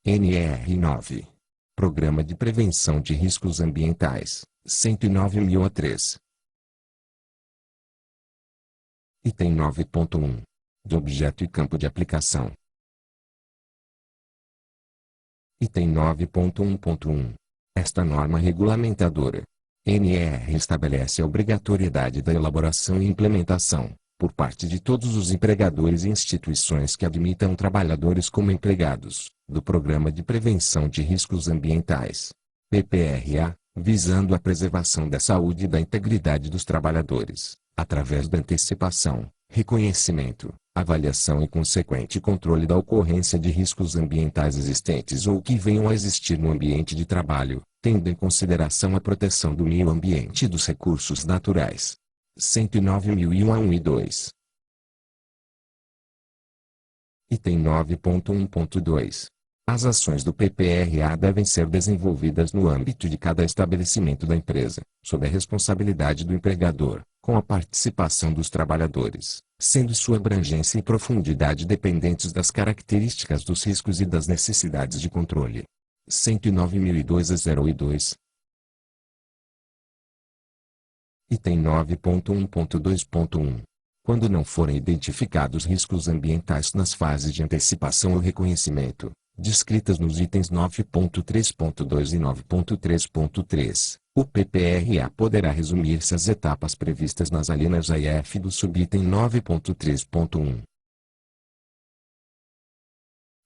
NR9. Programa de Prevenção de Riscos Ambientais, 109.003. Item 9.1. Do objeto e campo de aplicação. Item 9.1.1. Esta norma regulamentadora, NR, estabelece a obrigatoriedade da elaboração e implementação, por parte de todos os empregadores e instituições que admitam trabalhadores como empregados, do Programa de Prevenção de Riscos Ambientais, PPRA, visando a preservação da saúde e da integridade dos trabalhadores, através da antecipação, reconhecimento, avaliação e consequente controle da ocorrência de riscos ambientais existentes ou que venham a existir no ambiente de trabalho, tendo em consideração a proteção do meio ambiente e dos recursos naturais. 109.001 a 1 e 2. Item 9.1.2. As ações do PPRA devem ser desenvolvidas no âmbito de cada estabelecimento da empresa, sob a responsabilidade do empregador, com a participação dos trabalhadores, sendo sua abrangência e profundidade dependentes das características dos riscos e das necessidades de controle. 109.002 a 0 e 2. Item 9.1.2.1. Quando não forem identificados riscos ambientais nas fases de antecipação ou reconhecimento, descritas nos itens 9.3.2 e 9.3.3, o PPRA poderá resumir-se às etapas previstas nas alíneas A e F do subitem 9.3.1.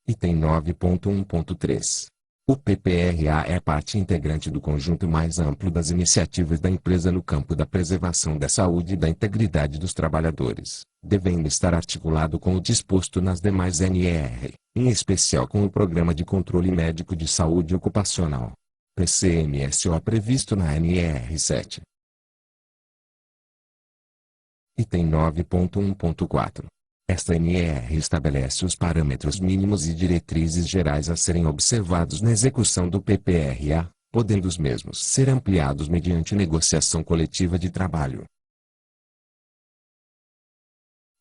Item 9.1.3. O PPRA é parte integrante do conjunto mais amplo das iniciativas da empresa no campo da preservação da saúde e da integridade dos trabalhadores, devendo estar articulado com o disposto nas demais NR, em especial com o Programa de Controle Médico de Saúde Ocupacional, PCMSO, previsto na NR7. Item 9.1.4. Esta NR estabelece os parâmetros mínimos e diretrizes gerais a serem observados na execução do PPRA, podendo os mesmos ser ampliados mediante negociação coletiva de trabalho.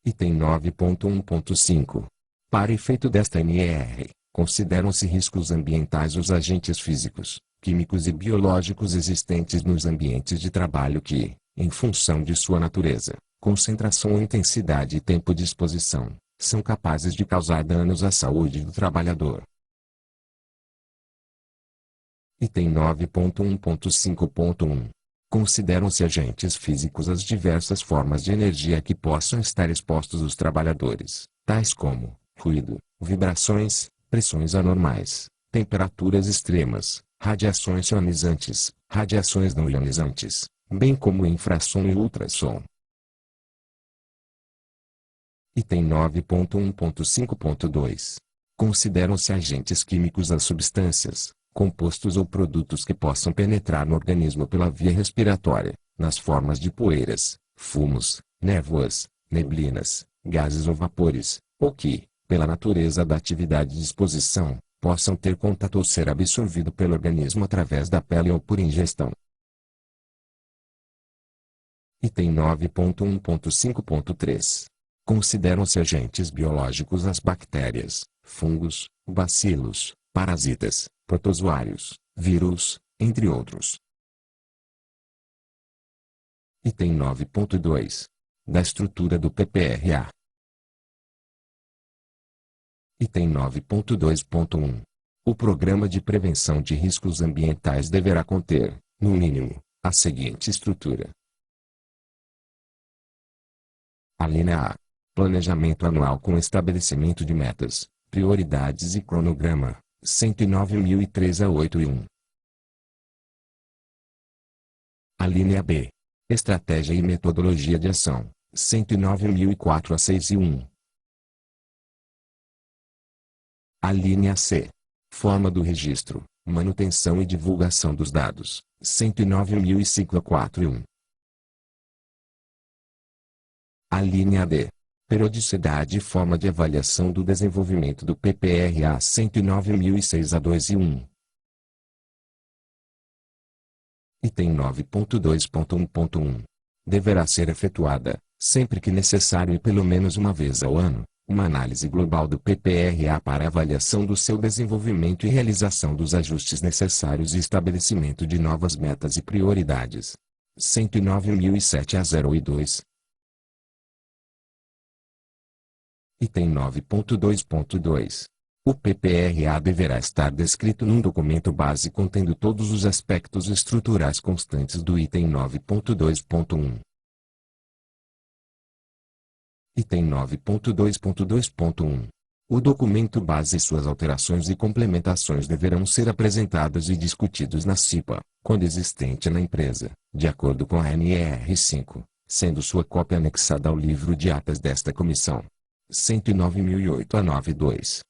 Item 9.1.5. Para efeito desta NR, consideram-se riscos ambientais os agentes físicos, químicos e biológicos existentes nos ambientes de trabalho que, em função de sua natureza, concentração ou intensidade e tempo de exposição, são capazes de causar danos à saúde do trabalhador. Item 9.1.5.1. Consideram-se agentes físicos as diversas formas de energia que possam estar expostos os trabalhadores, tais como ruído, vibrações, pressões anormais, temperaturas extremas, radiações ionizantes, radiações não ionizantes, bem como infrassom e ultrassom. Item 9.1.5.2. Consideram-se agentes químicos as substâncias, compostos ou produtos que possam penetrar no organismo pela via respiratória, nas formas de poeiras, fumos, névoas, neblinas, gases ou vapores, ou que, pela natureza da atividade de exposição, possam ter contato ou ser absorvido pelo organismo através da pele ou por ingestão. Item 9.1.5.3. Consideram-se agentes biológicos as bactérias, fungos, bacilos, parasitas, protozoários, vírus, entre outros. Item 9.2. Da estrutura do PPRA. Item 9.2.1. O Programa de Prevenção de Riscos Ambientais deverá conter, no mínimo, a seguinte estrutura. Alínea A. Planejamento anual com estabelecimento de metas, prioridades e cronograma, 109.003 a 8 e 1. Alínea B. Estratégia e metodologia de ação, 109.004 a 6 e 1. Alínea C. Forma do registro, manutenção e divulgação dos dados, 109.005 a 4 e 1. Alínea D. Periodicidade e forma de avaliação do desenvolvimento do PPRA, 109.006 a 2 e 1. Item 9.2.1.1. Deverá ser efetuada, sempre que necessário e pelo menos uma vez ao ano, Uma análise global do PPRA para avaliação do seu desenvolvimento e realização dos ajustes necessários e estabelecimento de novas metas e prioridades. 109.007 a 02. Item 9.2.2. O PPRA deverá estar descrito num documento base contendo todos os aspectos estruturais constantes do item 9.2.1. Item 9.2.2.1. O documento base e suas alterações e complementações deverão ser apresentados e discutidos na CIPA, quando existente na empresa, de acordo com a NR5, sendo sua cópia anexada ao livro de atas desta comissão. 109.008 a 92.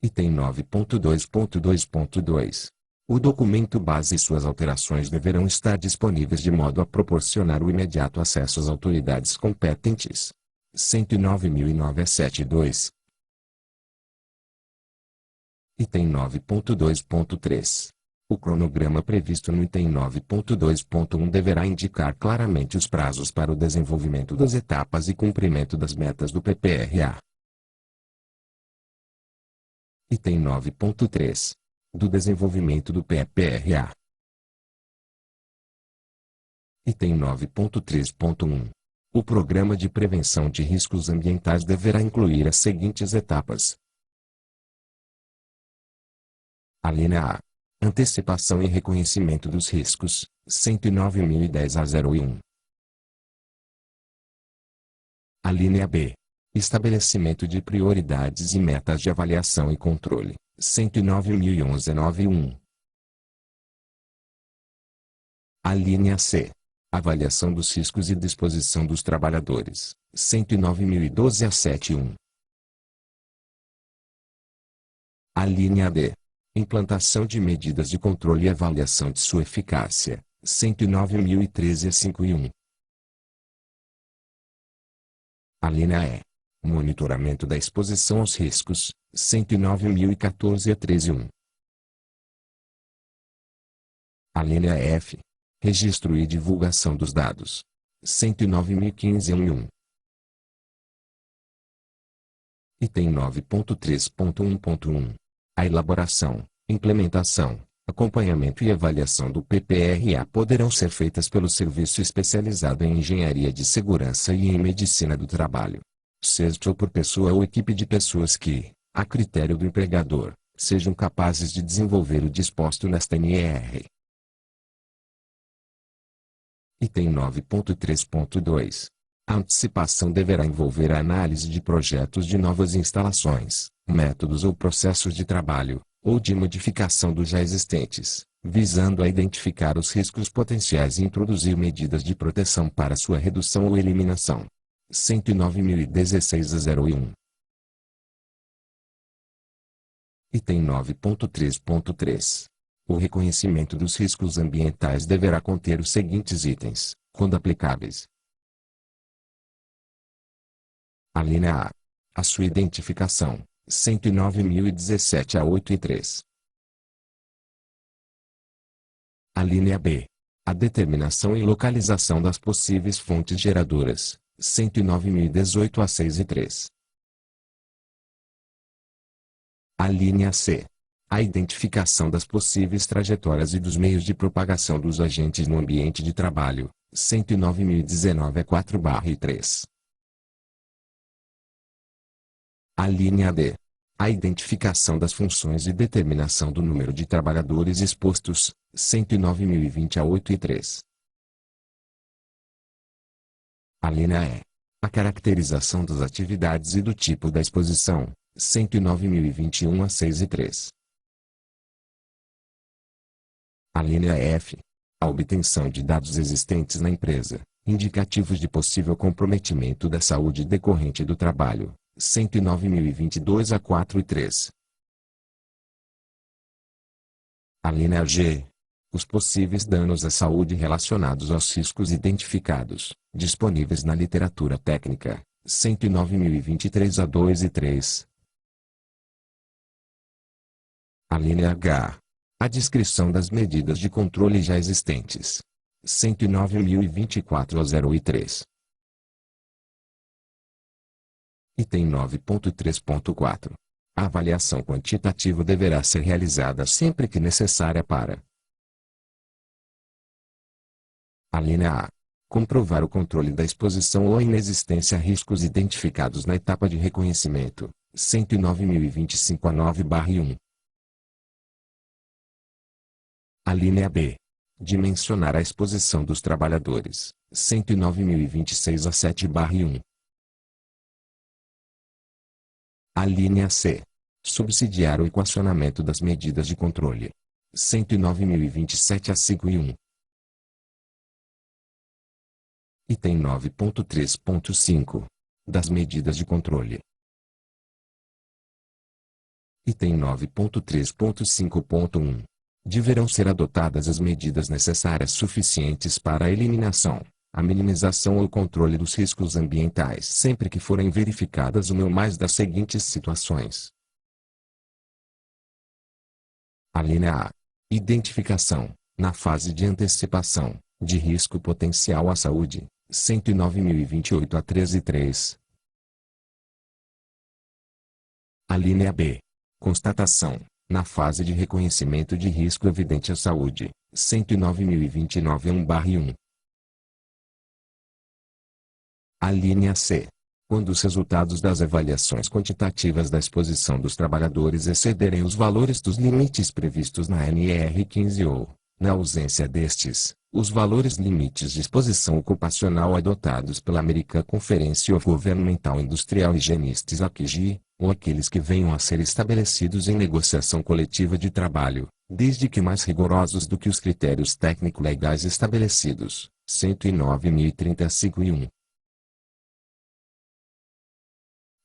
Item 9.2.2.2. O documento base e suas alterações deverão estar disponíveis de modo a proporcionar o imediato acesso às autoridades competentes. 109.009 a 72. Item 9.2.3. O cronograma previsto no item 9.2.1 deverá indicar claramente os prazos para o desenvolvimento das etapas e cumprimento das metas do PPRA. Item 9.3. Do desenvolvimento do PPRA. Item 9.3.1. O programa de prevenção de riscos ambientais deverá incluir as seguintes etapas. A linha A. Antecipação e reconhecimento dos riscos, 109.010 a 01. A linha B. Estabelecimento de prioridades e metas de avaliação e controle, 109.011 a 91. A linha C. Avaliação dos riscos e disposição dos trabalhadores, 109.012 a 71. A linha D. Implantação de medidas de controle e avaliação de sua eficácia, 109.013 a 51. A linha E. Monitoramento da exposição aos riscos, 109.014 a 13.1. A linha F. Registro e divulgação dos dados, 109.015 a 1. Item 9.3.1.1. A elaboração, implementação, acompanhamento e avaliação do PPRA poderão ser feitas pelo Serviço Especializado em Engenharia de Segurança e em Medicina do Trabalho, seja por pessoa ou equipe de pessoas que, a critério do empregador, sejam capazes de desenvolver o disposto nesta NR. Item 9.3.2. A antecipação deverá envolver a análise de projetos de novas instalações, métodos ou processos de trabalho, ou de modificação dos já existentes, visando a identificar os riscos potenciais e introduzir medidas de proteção para sua redução ou eliminação. 109.016 a 01. Item 9.3.3. O reconhecimento dos riscos ambientais deverá conter os seguintes itens, quando aplicáveis. A linha A. A sua identificação, 109.017 a 8.3. A linha B. A determinação e localização das possíveis fontes geradoras, 109.018 a 6.3. A linha C. A identificação das possíveis trajetórias e dos meios de propagação dos agentes no ambiente de trabalho, 109.019 a 4/3. A linha D. A identificação das funções e determinação do número de trabalhadores expostos, 109.020 a 8.3. A linha E. A caracterização das atividades e do tipo da exposição, 109.021 a 6.3. A linha F. A obtenção de dados existentes na empresa, indicativos de possível comprometimento da saúde decorrente do trabalho, 109.022 a 4.3. A linha G. Os possíveis danos à saúde relacionados aos riscos identificados, disponíveis na literatura técnica, 109.023 a 2.3. A linha H. A descrição das medidas de controle já existentes, 109.024 a 0.3. Item 9.3.4. A avaliação quantitativa deverá ser realizada sempre que necessária para: a linha A. Comprovar o controle da exposição ou a inexistência a riscos identificados na etapa de reconhecimento, 109.025 a 9/1. A linha B. Dimensionar a exposição dos trabalhadores, 109.026 a 7/1. A linha C. Subsidiar o equacionamento das medidas de controle, 109.027 a 5/1. Item 9.3.5. Das medidas de controle. Item 9.3.5.1. Deverão ser adotadas as medidas necessárias suficientes para a eliminação, a minimização ou controle dos riscos ambientais sempre que forem verificadas uma ou mais das seguintes situações. A linha A. Identificação, na fase de antecipação, de risco potencial à saúde, 109.028 a 13/3. A linha B. Constatação, na fase de reconhecimento de risco evidente à saúde, 109.029 a 1/1. A linha C. Quando os resultados das avaliações quantitativas da exposição dos trabalhadores excederem os valores dos limites previstos na NR 15 ou, na ausência destes, os valores limites de exposição ocupacional adotados pela American Conference of Governmental Industrial Hygienists ACG, ou aqueles que venham a ser estabelecidos em negociação coletiva de trabalho, desde que mais rigorosos do que os critérios técnico-legais estabelecidos, 109.035/1.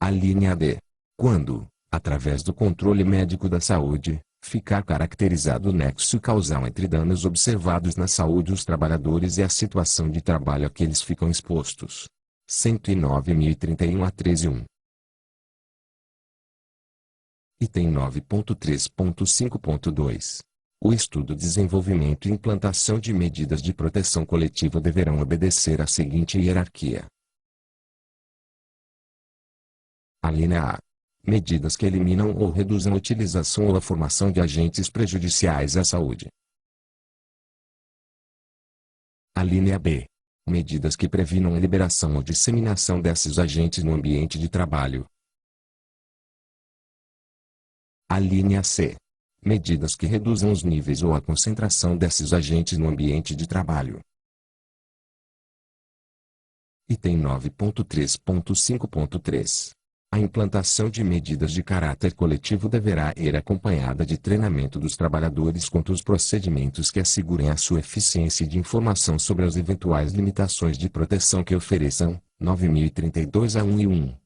A linha D. Quando, através do controle médico da saúde, ficar caracterizado o nexo causal entre danos observados na saúde dos trabalhadores e a situação de trabalho a que eles ficam expostos. 109.031 a 13/1. Item 9.3.5.2. O estudo, desenvolvimento e implantação de medidas de proteção coletiva deverão obedecer à seguinte hierarquia. A linha A. Medidas que eliminam ou reduzam a utilização ou a formação de agentes prejudiciais à saúde. A linha B. Medidas que previnam a liberação ou disseminação desses agentes no ambiente de trabalho. A linha C. Medidas que reduzam os níveis ou a concentração desses agentes no ambiente de trabalho. Item 9.3.5.3. A implantação de medidas de caráter coletivo deverá ir acompanhada de treinamento dos trabalhadores quanto aos procedimentos que assegurem a sua eficiência e de informação sobre as eventuais limitações de proteção que ofereçam, 9.032 a 1/1.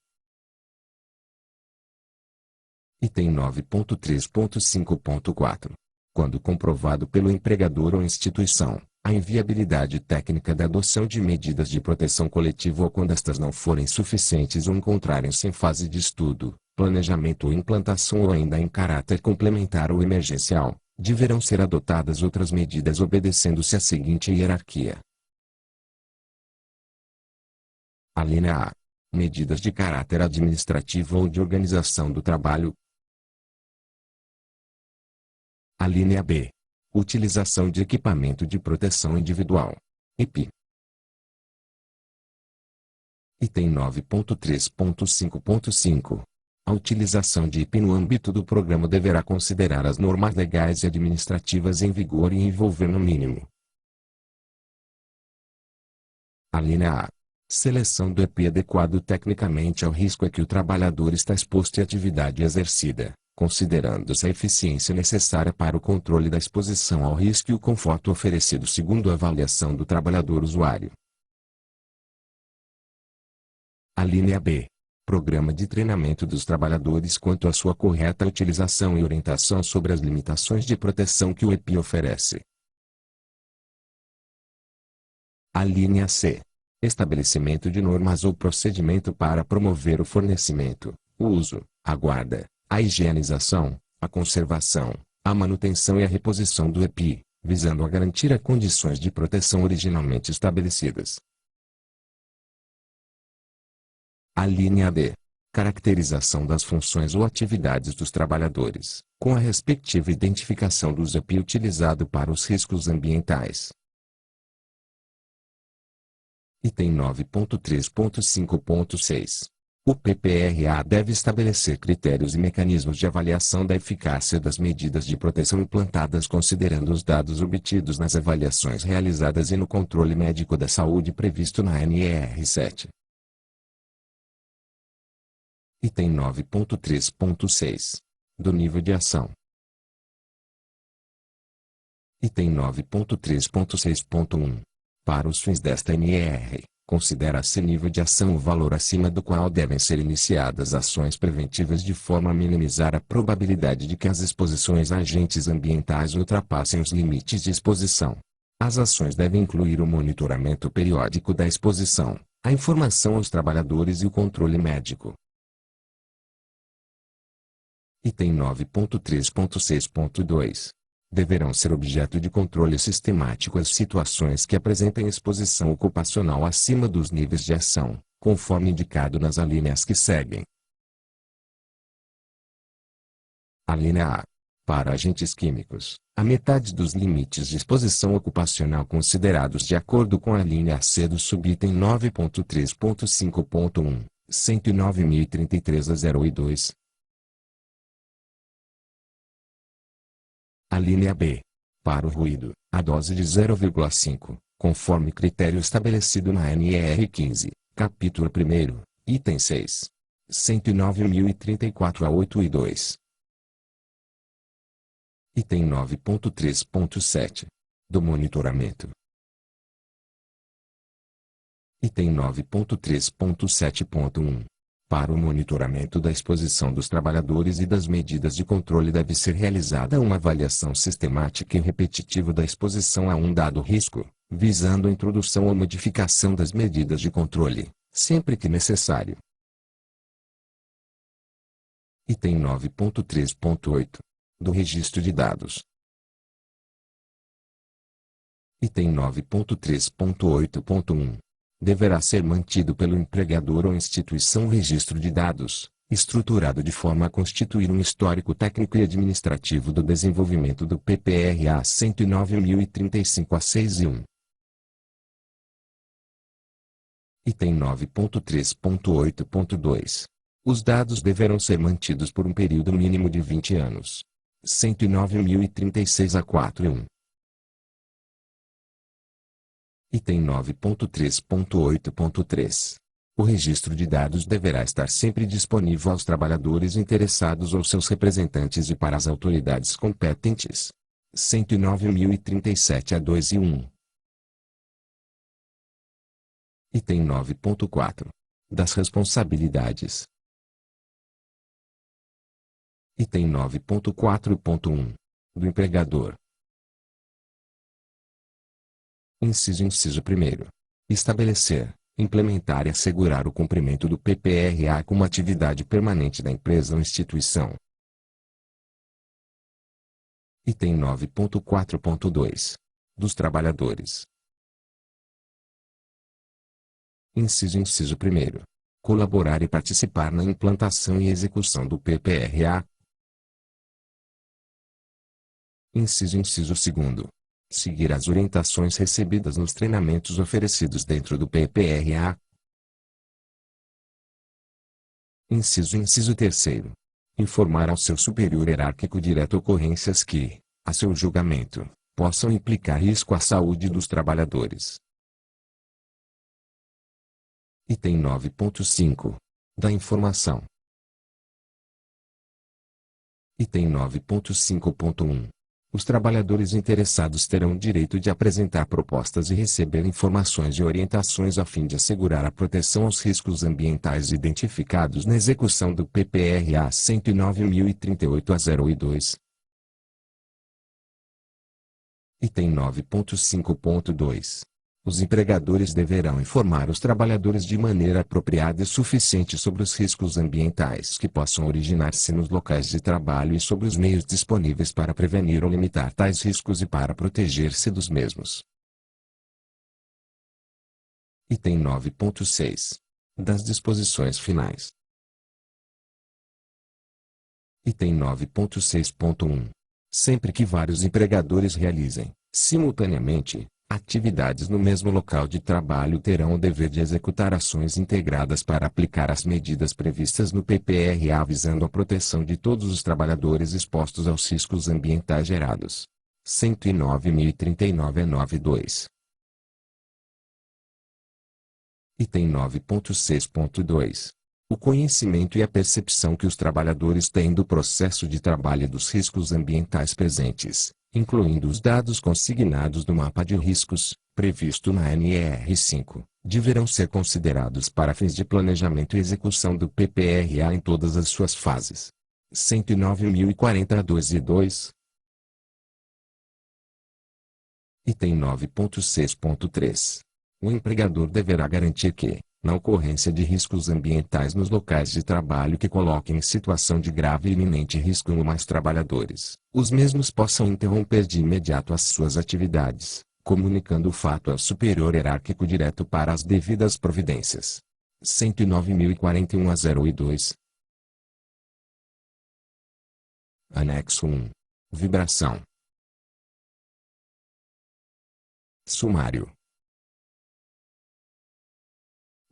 Item 9.3.5.4. Quando comprovado pelo empregador ou instituição, a inviabilidade técnica da adoção de medidas de proteção coletiva ou quando estas não forem suficientes ou encontrarem-se em fase de estudo, planejamento ou implantação ou ainda em caráter complementar ou emergencial, deverão ser adotadas outras medidas obedecendo-se à seguinte hierarquia. A linha A. Medidas de caráter administrativo ou de organização do trabalho. A linha B. Utilização de equipamento de proteção individual. EPI. Item 9.3.5.5. A utilização de EPI no âmbito do programa deverá considerar as normas legais e administrativas em vigor e envolver no mínimo. A linha A. Seleção do EPI adequado tecnicamente ao risco a que o trabalhador está exposto e atividade exercida, considerando-se a eficiência necessária para o controle da exposição ao risco e o conforto oferecido segundo a avaliação do trabalhador usuário. A linha B. Programa de treinamento dos trabalhadores quanto à sua correta utilização e orientação sobre as limitações de proteção que o EPI oferece. A linha C. Estabelecimento de normas ou procedimento para promover o fornecimento, o uso, a guarda, a higienização, a conservação, a manutenção e a reposição do EPI, visando a garantir as condições de proteção originalmente estabelecidas. A linha D. Caracterização das funções ou atividades dos trabalhadores, com a respectiva identificação do ZEP utilizado para os riscos ambientais. Item 9.3.5.6. O PPRA deve estabelecer critérios e mecanismos de avaliação da eficácia das medidas de proteção implantadas considerando os dados obtidos nas avaliações realizadas e no controle médico da saúde previsto na NER 7. Item 9.3.6. Do nível de ação. Item 9.3.6.1. Para os fins desta NER, considera-se nível de ação o valor acima do qual devem ser iniciadas ações preventivas de forma a minimizar a probabilidade de que as exposições a agentes ambientais ultrapassem os limites de exposição. As ações devem incluir o monitoramento periódico da exposição, a informação aos trabalhadores e o controle médico. Item 9.3.6.2. Deverão ser objeto de controle sistemático as situações que apresentem exposição ocupacional acima dos níveis de ação, conforme indicado nas alíneas que seguem. Alínea A. Para agentes químicos, a metade dos limites de exposição ocupacional considerados de acordo com a alínea C do subitem 9.3.5.1, 109.033 a 0,2. Alínea B. Para o ruído, a dose de 0,5, conforme critério estabelecido na NER 15, capítulo 1º, item 6. 109.034 a 8,2. Item 9.3.7. Do monitoramento. Item 9.3.7.1. Para o monitoramento da exposição dos trabalhadores e das medidas de controle deve ser realizada uma avaliação sistemática e repetitiva da exposição a um dado risco, visando a introdução ou modificação das medidas de controle, sempre que necessário. Item 9.3.8. Do registro de dados. Item 9.3.8.1. Deverá ser mantido pelo empregador ou instituição o registro de dados, estruturado de forma a constituir um histórico técnico e administrativo do desenvolvimento do PPRA 109.035 a 6 e 1. Item 9.3.8.2. Os dados deverão ser mantidos por um período mínimo de 20 anos. 109.036 a 4 e 1. Item 9.3.8.3. O registro de dados deverá estar sempre disponível aos trabalhadores interessados ou seus representantes e para as autoridades competentes. 109.037 a 2 e 1. Item 9.4. Das responsabilidades. Item 9.4.1. Do empregador. Inciso 1. Estabelecer, implementar e assegurar o cumprimento do PPRA como atividade permanente da empresa ou instituição. Item 9.4.2. Dos trabalhadores. Inciso 1. Colaborar e participar na implantação e execução do PPRA. Inciso 2. Seguir as orientações recebidas nos treinamentos oferecidos dentro do PPRA. Inciso 3. Informar ao seu superior hierárquico direto ocorrências que, a seu julgamento, possam implicar risco à saúde dos trabalhadores. Item 9.5. Da informação. Item 9.5.1. Os trabalhadores interessados terão o direito de apresentar propostas e receber informações e orientações a fim de assegurar a proteção aos riscos ambientais identificados na execução do PPRA 109.038 a 0,2. Item 9.5.2. Os empregadores deverão informar os trabalhadores de maneira apropriada e suficiente sobre os riscos ambientais que possam originar-se nos locais de trabalho e sobre os meios disponíveis para prevenir ou limitar tais riscos e para proteger-se dos mesmos. Item 9.6. Das disposições finais. Item 9.6.1. Sempre que vários empregadores realizem, simultaneamente, atividades no mesmo local de trabalho terão o dever de executar ações integradas para aplicar as medidas previstas no PPRA visando a proteção de todos os trabalhadores expostos aos riscos ambientais gerados. 109.039-92. Item 9.6.2. O conhecimento e a percepção que os trabalhadores têm do processo de trabalho e dos riscos ambientais presentes, incluindo os dados consignados no mapa de riscos, previsto na NR5, deverão ser considerados para fins de planejamento e execução do PPRA em todas as suas fases. 109.040-2. Item 9.6.3. O empregador deverá garantir que, na ocorrência de riscos ambientais nos locais de trabalho que coloquem em situação de grave e iminente risco um ou mais trabalhadores, os mesmos possam interromper de imediato as suas atividades, comunicando o fato ao superior hierárquico direto para as devidas providências. 109.041-02. Anexo 1. Vibração. Sumário.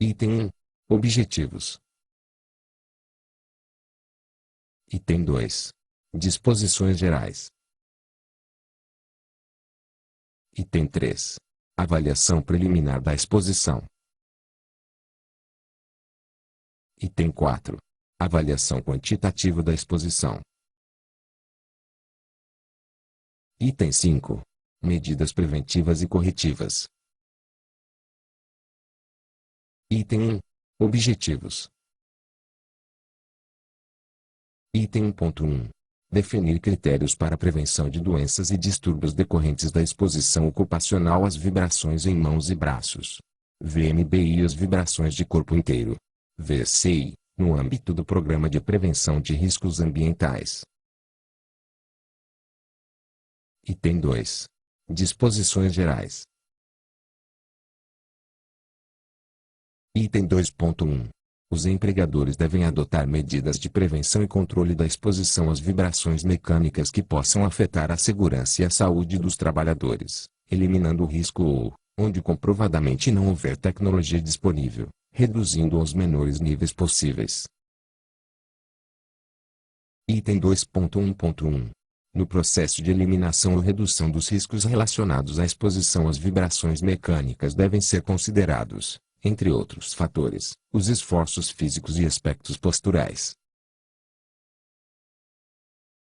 Item 1. Objetivos. Item 2. Disposições gerais. Item 3. Avaliação preliminar da exposição. Item 4. Avaliação quantitativa da exposição. Item 5. Medidas preventivas e corretivas. Item 1. Objetivos. Item 1.1. Definir critérios para a prevenção de doenças e distúrbios decorrentes da exposição ocupacional às vibrações em mãos e braços. VMBI e as vibrações de corpo inteiro. VCI, no âmbito do Programa de Prevenção de Riscos Ambientais. Item 2. Disposições gerais. Item 2.1. Os empregadores devem adotar medidas de prevenção e controle da exposição às vibrações mecânicas que possam afetar a segurança e a saúde dos trabalhadores, eliminando o risco ou, onde comprovadamente não houver tecnologia disponível, reduzindo aos menores níveis possíveis. Item 2.1.1. No processo de eliminação ou redução dos riscos relacionados à exposição às vibrações mecânicas devem ser considerados, entre outros fatores, os esforços físicos e aspectos posturais.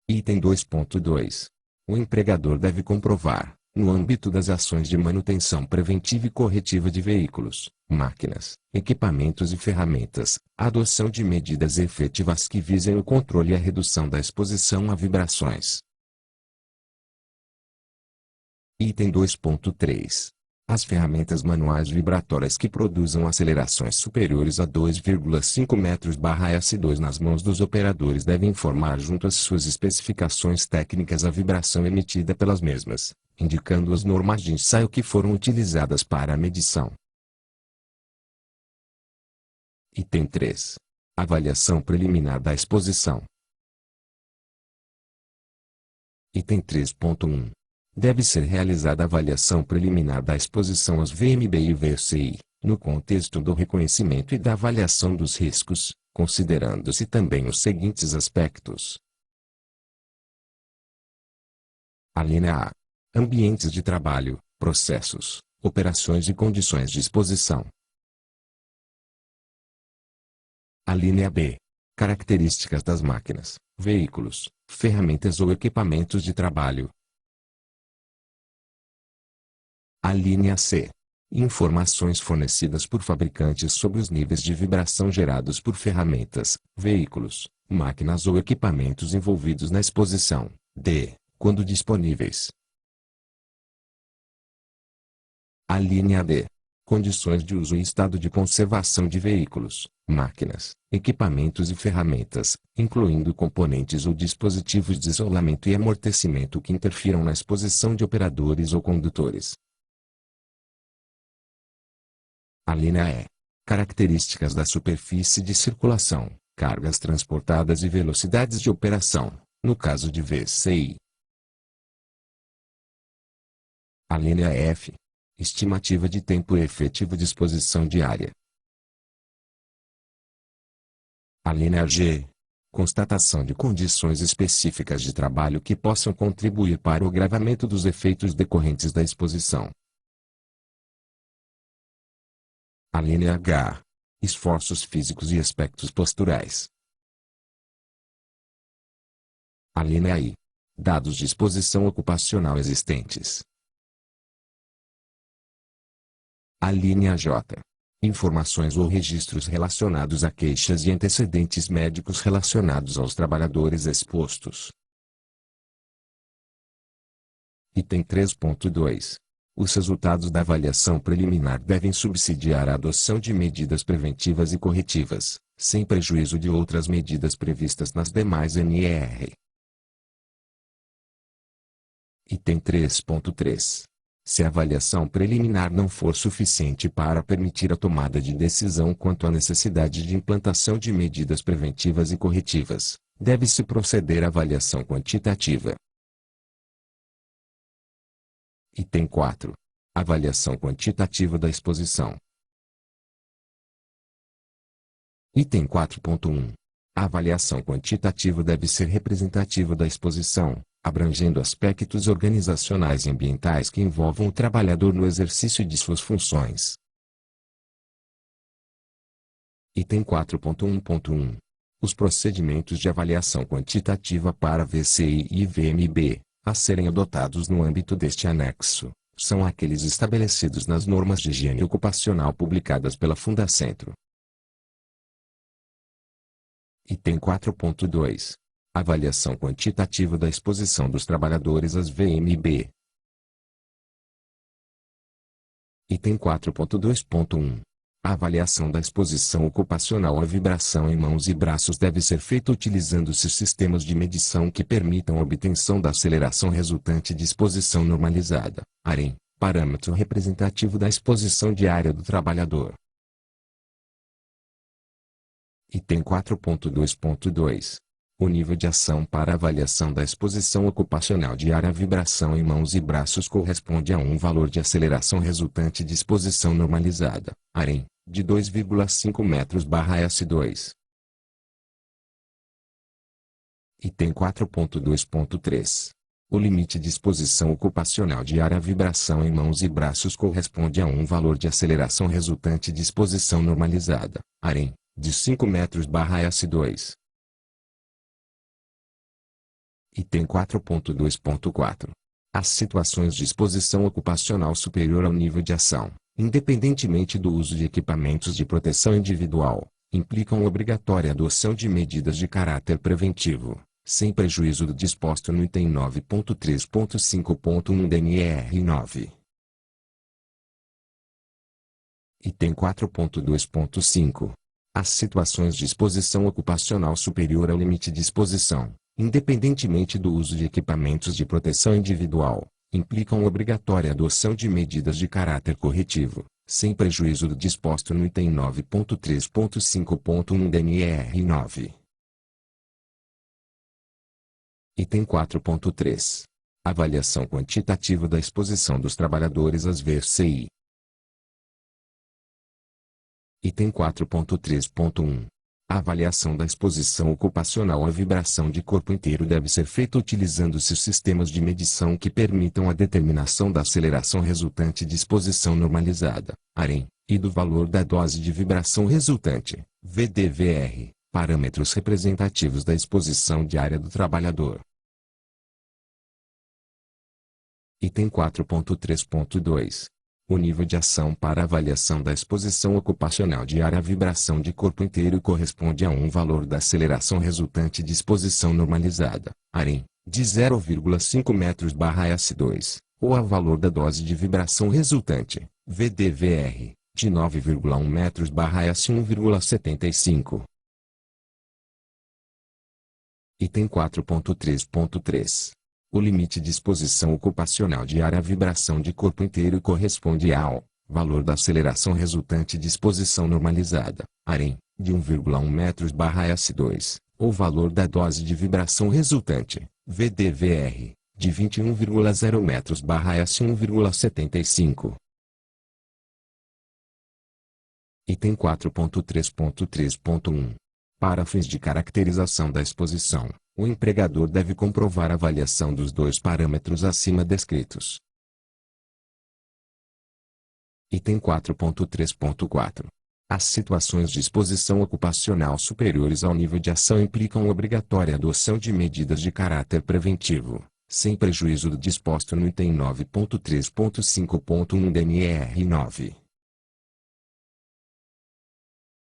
Item 2.2. O empregador deve comprovar, no âmbito das ações de manutenção preventiva e corretiva de veículos, máquinas, equipamentos e ferramentas, a adoção de medidas efetivas que visem o controle e a redução da exposição a vibrações. Item 2.3. As ferramentas manuais vibratórias que produzam acelerações superiores a 2,5 metros/s2 nas mãos dos operadores devem informar junto às suas especificações técnicas a vibração emitida pelas mesmas, indicando as normas de ensaio que foram utilizadas para a medição. Item 3. Avaliação preliminar da exposição. Item 3.1. Deve ser realizada a avaliação preliminar da exposição às VMBI e VCI, no contexto do reconhecimento e da avaliação dos riscos, considerando-se também os seguintes aspectos. Alínea A. Ambientes de trabalho, processos, operações e condições de exposição. Alínea B. Características das máquinas, veículos, ferramentas ou equipamentos de trabalho. Alínea C. Informações fornecidas por fabricantes sobre os níveis de vibração gerados por ferramentas, veículos, máquinas ou equipamentos envolvidos na exposição. D. Quando disponíveis. Alínea D. Condições de uso e estado de conservação de veículos, máquinas, equipamentos e ferramentas, incluindo componentes ou dispositivos de isolamento e amortecimento que interfiram na exposição de operadores ou condutores. Alínea E. Características da superfície de circulação, cargas transportadas e velocidades de operação, no caso de VCI. A linha F. Estimativa de tempo efetivo de exposição diária. A linha G. Constatação de condições específicas de trabalho que possam contribuir para o agravamento dos efeitos decorrentes da exposição. A linha H. Esforços físicos e aspectos posturais. A linha I. Dados de exposição ocupacional existentes. A linha J. Informações ou registros relacionados a queixas e antecedentes médicos relacionados aos trabalhadores expostos. Item 3.2. Os resultados da avaliação preliminar devem subsidiar a adoção de medidas preventivas e corretivas, sem prejuízo de outras medidas previstas nas demais NR. Item 3.3. Se a avaliação preliminar não for suficiente para permitir a tomada de decisão quanto à necessidade de implantação de medidas preventivas e corretivas, deve-se proceder à avaliação quantitativa. Item 4. Avaliação quantitativa da exposição. Item 4.1. A avaliação quantitativa deve ser representativa da exposição, abrangendo aspectos organizacionais e ambientais que envolvam o trabalhador no exercício de suas funções. Item 4.1.1. Os procedimentos de avaliação quantitativa para VCI e VMB, a serem adotados no âmbito deste anexo, são aqueles estabelecidos nas normas de higiene ocupacional publicadas pela Fundacentro. Item 4.2. Avaliação quantitativa da exposição dos trabalhadores às VMB. Item 4.2.1. A avaliação da exposição ocupacional à vibração em mãos e braços deve ser feita utilizando-se sistemas de medição que permitam a obtenção da aceleração resultante de exposição normalizada, AREN, parâmetro representativo da exposição diária do trabalhador. Item 4.2.2. O nível de ação para avaliação da exposição ocupacional diária à vibração em mãos e braços corresponde a um valor de aceleração resultante de exposição normalizada, AREN, de 2,5 metros/S2. Item 4.2.3. O limite de exposição ocupacional diária à vibração em mãos e braços corresponde a um valor de aceleração resultante de exposição normalizada, AREN, de 5 metros/S2. Item 4.2.4. As situações de exposição ocupacional superior ao nível de ação, independentemente do uso de equipamentos de proteção individual, implicam obrigatória adoção de medidas de caráter preventivo, sem prejuízo do disposto no item 9.3.5.1 da NR 9. Item 4.2.5. As situações de exposição ocupacional superior ao limite de exposição, independentemente do uso de equipamentos de proteção individual, implicam obrigatória adoção de medidas de caráter corretivo, sem prejuízo do disposto no item 9.3.5.1 da NR 9. Item 4.3. Avaliação quantitativa da exposição dos trabalhadores às VCI. Item 4.3.1. A avaliação da exposição ocupacional à vibração de corpo inteiro deve ser feita utilizando-se sistemas de medição que permitam a determinação da aceleração resultante de exposição normalizada, AREN, e do valor da dose de vibração resultante, VDVR, parâmetros representativos da exposição diária do trabalhador. Item 4.3.2. O nível de ação para avaliação da exposição ocupacional diária à vibração de corpo inteiro corresponde a um valor da aceleração resultante de exposição normalizada, AREN, de 0,5 metros/S2, ou a valor da dose de vibração resultante, VDVR, de 9,1 metros/S1,75. Item 4.3.3. O limite de exposição ocupacional diária à vibração de corpo inteiro corresponde ao valor da aceleração resultante de exposição normalizada, AREN, de 1,1 metros/S2, ou valor da dose de vibração resultante, VDVR, de 21,0 metros/S1,75. Item 4.3.3.1. Para fins de caracterização da exposição, o empregador deve comprovar a avaliação dos dois parâmetros acima descritos. Item 4.3.4. As situações de exposição ocupacional superiores ao nível de ação implicam obrigatória adoção de medidas de caráter preventivo, sem prejuízo do disposto no item 9.3.5.1 DNR 9.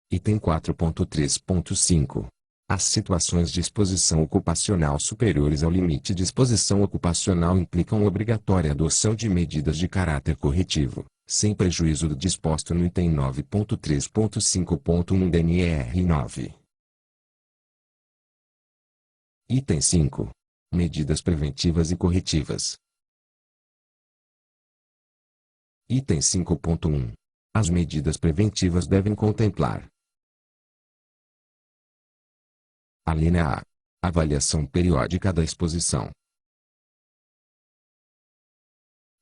Item 4.3.5. As situações de exposição ocupacional superiores ao limite de exposição ocupacional implicam obrigatória adoção de medidas de caráter corretivo, sem prejuízo do disposto no item 9.3.5.1 DNR 9. Item 5. Medidas preventivas e corretivas. Item 5.1. As medidas preventivas devem contemplar: a linha A. Avaliação periódica da exposição.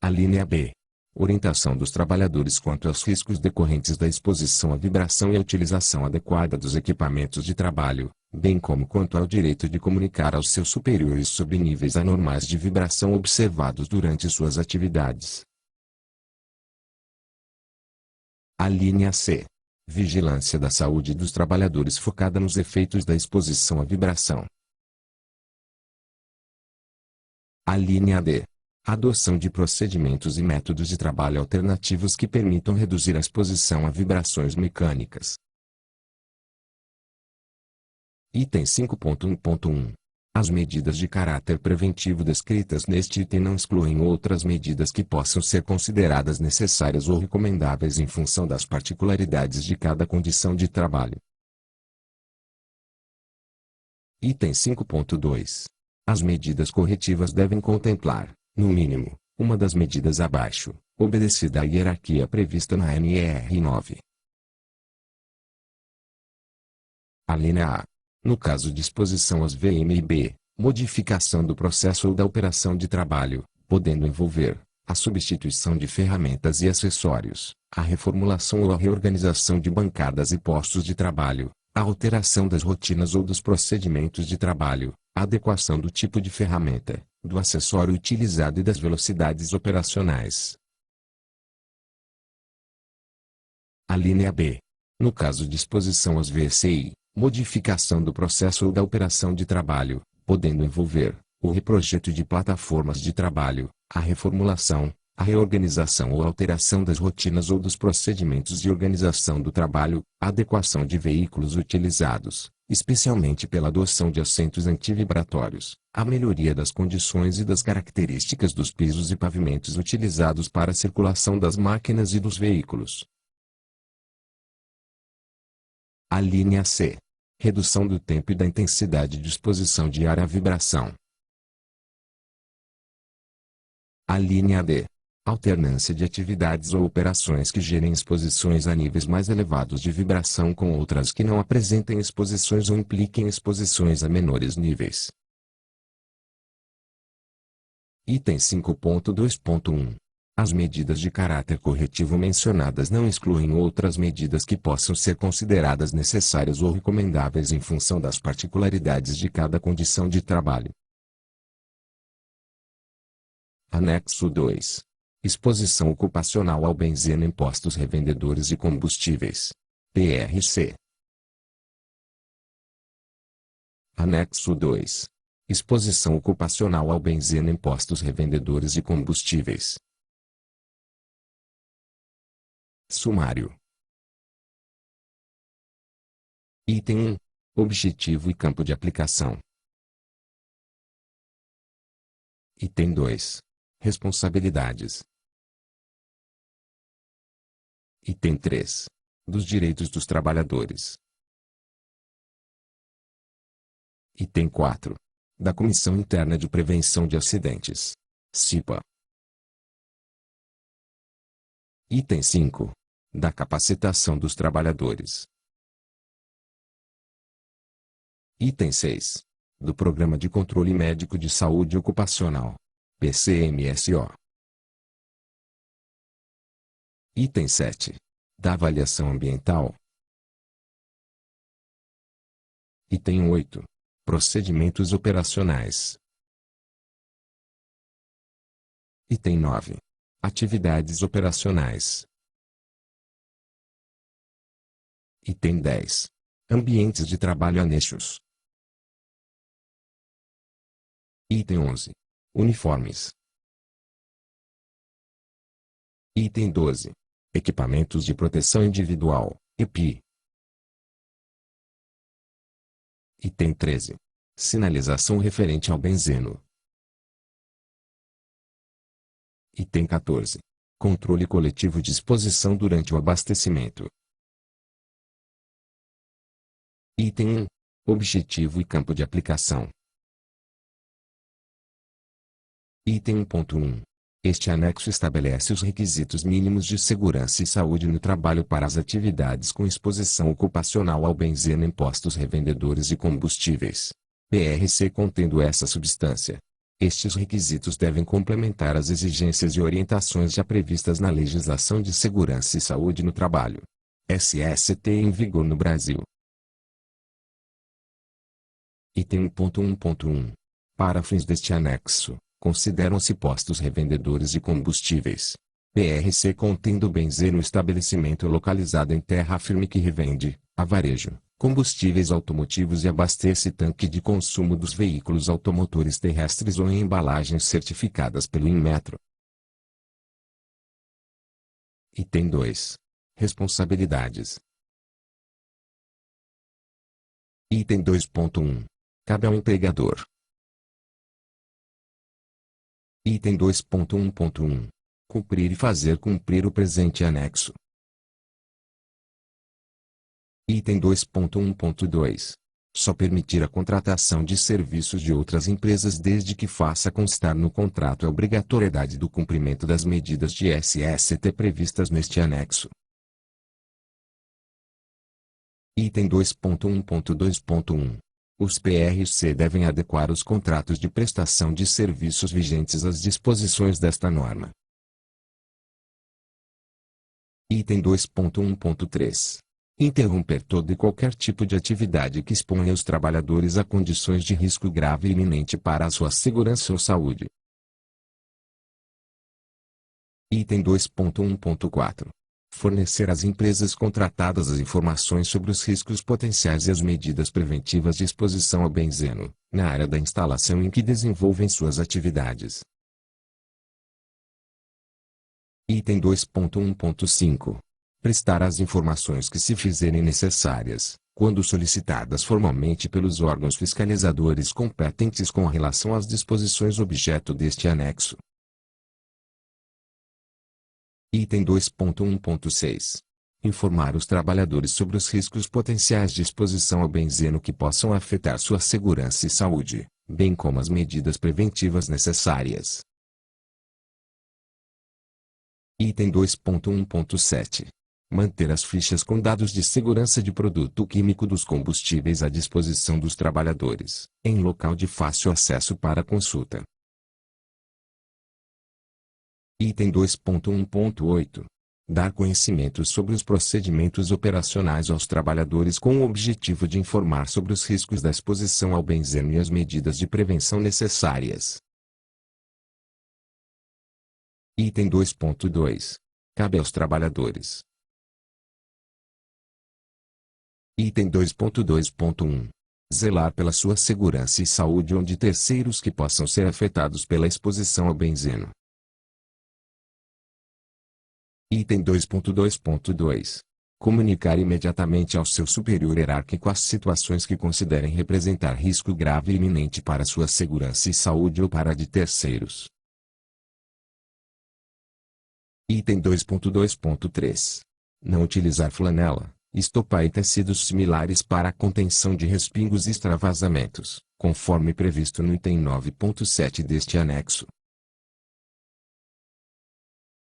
A linha B. Orientação dos trabalhadores quanto aos riscos decorrentes da exposição à vibração e a utilização adequada dos equipamentos de trabalho, bem como quanto ao direito de comunicar aos seus superiores sobre níveis anormais de vibração observados durante suas atividades. A linha C. Vigilância da saúde dos trabalhadores focada nos efeitos da exposição à vibração. A linha D. Adoção de procedimentos e métodos de trabalho alternativos que permitam reduzir a exposição a vibrações mecânicas. Item 5.1.1. As medidas de caráter preventivo descritas neste item não excluem outras medidas que possam ser consideradas necessárias ou recomendáveis em função das particularidades de cada condição de trabalho. Item 5.2. As medidas corretivas devem contemplar, no mínimo, uma das medidas abaixo, obedecida à hierarquia prevista na NR 9. A linha A. No caso de exposição às VMIB, modificação do processo ou da operação de trabalho, podendo envolver a substituição de ferramentas e acessórios, a reformulação ou a reorganização de bancadas e postos de trabalho, a alteração das rotinas ou dos procedimentos de trabalho, a adequação do tipo de ferramenta, do acessório utilizado e das velocidades operacionais. A linha B. No caso de exposição às VCI, modificação do processo ou da operação de trabalho, podendo envolver o reprojeto de plataformas de trabalho, a reformulação, a reorganização ou alteração das rotinas ou dos procedimentos de organização do trabalho, a adequação de veículos utilizados, especialmente pela adoção de assentos antivibratórios, a melhoria das condições e das características dos pisos e pavimentos utilizados para a circulação das máquinas e dos veículos. A linha C. Redução do tempo e da intensidade de exposição diária à vibração. A linha D. Alternância de atividades ou operações que gerem exposições a níveis mais elevados de vibração com outras que não apresentem exposições ou impliquem exposições a menores níveis. Item 5.2.1. As medidas de caráter corretivo mencionadas não excluem outras medidas que possam ser consideradas necessárias ou recomendáveis em função das particularidades de cada condição de trabalho. Anexo 2. Exposição ocupacional ao benzeno em postos revendedores de combustíveis. PRC. Anexo 2. Exposição ocupacional ao benzeno em postos revendedores de combustíveis. Sumário. Item 1. Objetivo e campo de aplicação. Item 2. Responsabilidades. Item 3. Dos direitos dos trabalhadores. Item 4. Da Comissão Interna de Prevenção de Acidentes. CIPA. Item 5. Da capacitação dos trabalhadores. Item 6. Do Programa de Controle Médico de Saúde Ocupacional. PCMSO. Item 7. Da Avaliação Ambiental. Item 8. Procedimentos operacionais. Item 9. Atividades operacionais. Item 10. Ambientes de trabalho anexos. Item 11. Uniformes. Item 12. Equipamentos de proteção individual, EPI. Item 13. Sinalização referente ao benzeno. Item 14. Controle coletivo de exposição durante o abastecimento. Item 1. Objetivo e campo de aplicação. Item 1.1. Este anexo estabelece os requisitos mínimos de segurança e saúde no trabalho para as atividades com exposição ocupacional ao benzeno em postos revendedores de combustíveis, PRC contendo essa substância. Estes requisitos devem complementar as exigências e orientações já previstas na Legislação de Segurança e Saúde no Trabalho, SST em vigor no Brasil. Item 1.1.1. Para fins deste anexo, consideram-se postos revendedores de combustíveis, PRC contendo benzeno estabelecimento localizado em terra firme que revende, a varejo, combustíveis automotivos e abastece tanque de consumo dos veículos automotores terrestres ou em embalagens certificadas pelo Inmetro. Item 2. Responsabilidades. Item 2.1. Cabe ao empregador. Item 2.1.1. Cumprir e fazer cumprir o presente anexo. Item 2.1.2. Só permitir a contratação de serviços de outras empresas desde que faça constar no contrato a obrigatoriedade do cumprimento das medidas de SST previstas neste anexo. Item 2.1.2.1. Os PRC devem adequar os contratos de prestação de serviços vigentes às disposições desta norma. Item 2.1.3. Interromper todo e qualquer tipo de atividade que exponha os trabalhadores a condições de risco grave e iminente para a sua segurança ou saúde. Item 2.1.4. Fornecer às empresas contratadas as informações sobre os riscos potenciais e as medidas preventivas de exposição ao benzeno, na área da instalação em que desenvolvem suas atividades. Item 2.1.5. Prestar as informações que se fizerem necessárias, quando solicitadas formalmente pelos órgãos fiscalizadores competentes com relação às disposições objeto deste anexo. Item 2.1.6. Informar os trabalhadores sobre os riscos potenciais de exposição ao benzeno que possam afetar sua segurança e saúde, bem como as medidas preventivas necessárias. Item 2.1.7. Manter as fichas com dados de segurança de produto químico dos combustíveis à disposição dos trabalhadores, em local de fácil acesso para consulta. Item 2.1.8. Dar conhecimento sobre os procedimentos operacionais aos trabalhadores com o objetivo de informar sobre os riscos da exposição ao benzeno e as medidas de prevenção necessárias. Item 2.2. Cabe aos trabalhadores. Item 2.2.1. Zelar pela sua segurança e saúde ou de terceiros que possam ser afetados pela exposição ao benzeno. Item 2.2.2. Comunicar imediatamente ao seu superior hierárquico as situações que considerem representar risco grave e iminente para sua segurança e saúde ou para a de terceiros. Item 2.2.3. Não utilizar flanela, estopa e tecidos similares para a contenção de respingos e extravasamentos, conforme previsto no item 9.7 deste anexo.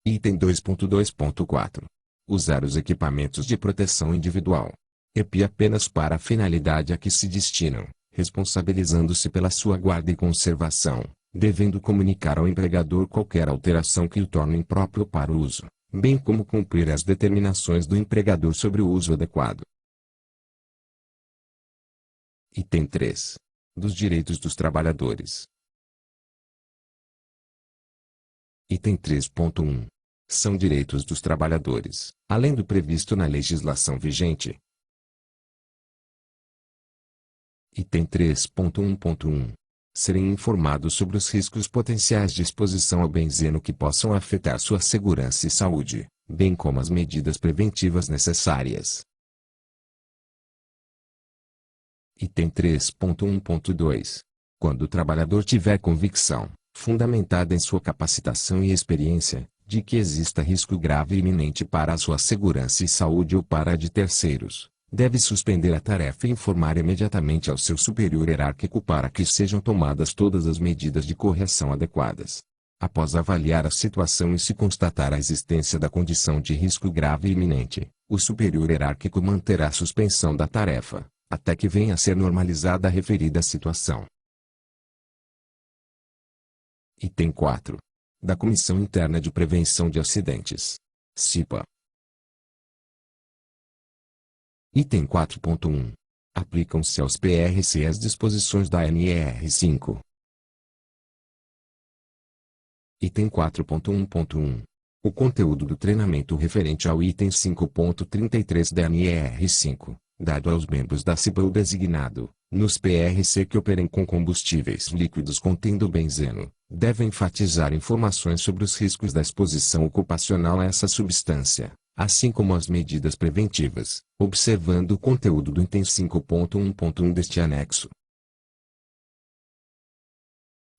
Item 2.2.4. Usar os equipamentos de proteção individual, EPI apenas para a finalidade a que se destinam, responsabilizando-se pela sua guarda e conservação, devendo comunicar ao empregador qualquer alteração que o torne impróprio para o uso, bem como cumprir as determinações do empregador sobre o uso adequado. Item 3. Dos direitos dos trabalhadores. Item 3.1. São direitos dos trabalhadores, além do previsto na legislação vigente. Item 3.1.1. Serem informados sobre os riscos potenciais de exposição ao benzeno que possam afetar sua segurança e saúde, bem como as medidas preventivas necessárias. Item 3.1.2. Quando o trabalhador tiver convicção, fundamentada em sua capacitação e experiência, de que exista risco grave e iminente para a sua segurança e saúde ou para a de terceiros, deve suspender a tarefa e informar imediatamente ao seu superior hierárquico para que sejam tomadas todas as medidas de correção adequadas. Após avaliar a situação e se constatar a existência da condição de risco grave e iminente, o superior hierárquico manterá a suspensão da tarefa, até que venha a ser normalizada a referida situação. Item 4. Da Comissão Interna de Prevenção de Acidentes. CIPA. Item 4.1. Aplicam-se aos PRC as disposições da NR 5. Item 4.1.1. O conteúdo do treinamento referente ao item 5.33 da NR 5, dado aos membros da CIPA ou designado, nos PRC que operem com combustíveis líquidos contendo benzeno, deve enfatizar informações sobre os riscos da exposição ocupacional a essa substância, assim como as medidas preventivas, observando o conteúdo do item 5.1.1 deste anexo.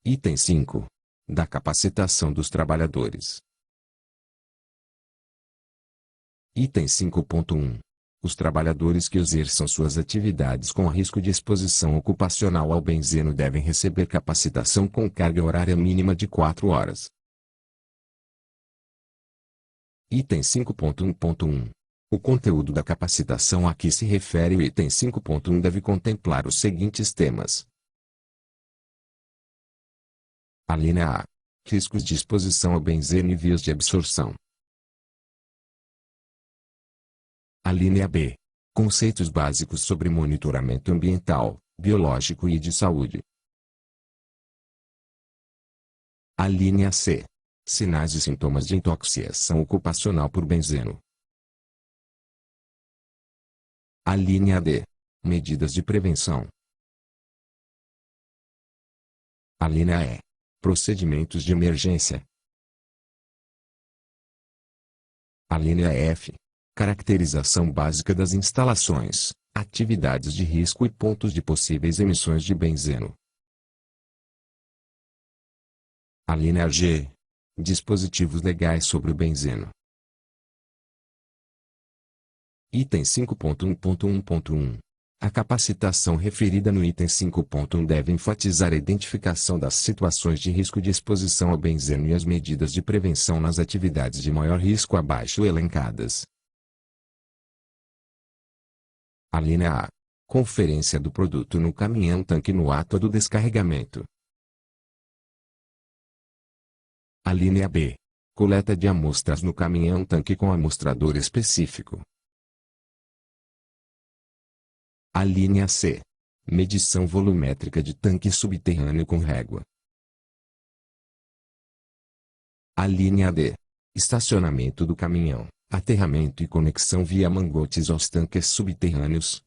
Item 5. Da capacitação dos trabalhadores. Item 5.1. Os trabalhadores que exerçam suas atividades com risco de exposição ocupacional ao benzeno devem receber capacitação com carga horária mínima de 4 horas. Item 5.1.1. O conteúdo da capacitação a que se refere o item 5.1 deve contemplar os seguintes temas. Alínea A. Riscos de exposição ao benzeno e vias de absorção. Alínea B. Conceitos básicos sobre monitoramento ambiental, biológico e de saúde. Alínea C. Sinais e sintomas de intoxicação ocupacional por benzeno. Alínea D. Medidas de prevenção. Alínea E. Procedimentos de emergência. Alínea F. Caracterização básica das instalações, atividades de risco e pontos de possíveis emissões de benzeno. Alínea G. Dispositivos legais sobre o benzeno. Item 5.1.1.1. A capacitação referida no item 5.1 deve enfatizar a identificação das situações de risco de exposição ao benzeno e as medidas de prevenção nas atividades de maior risco abaixo elencadas. Alínea A. Conferência do produto no caminhão-tanque no ato do descarregamento. Alínea B. Coleta de amostras no caminhão-tanque com amostrador específico. Alínea C. Medição volumétrica de tanque subterrâneo com régua. Alínea D. Estacionamento do caminhão, aterramento e conexão via mangotes aos tanques subterrâneos.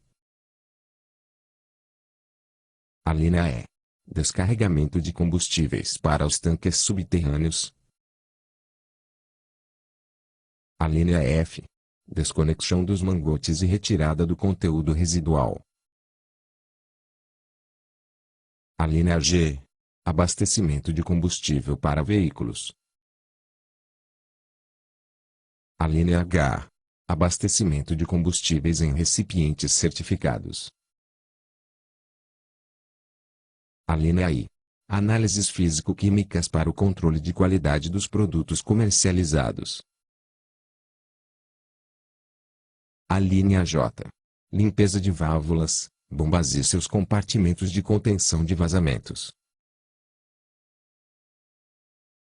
Alínea E. Descarregamento de combustíveis para os tanques subterrâneos. Alínea F. Desconexão dos mangotes e retirada do conteúdo residual. Alínea G. Abastecimento de combustível para veículos. Alínea H. Abastecimento de combustíveis em recipientes certificados. Alínea I. Análises físico-químicas para o controle de qualidade dos produtos comercializados. Alínea J. Limpeza de válvulas, bombas e seus compartimentos de contenção de vazamentos.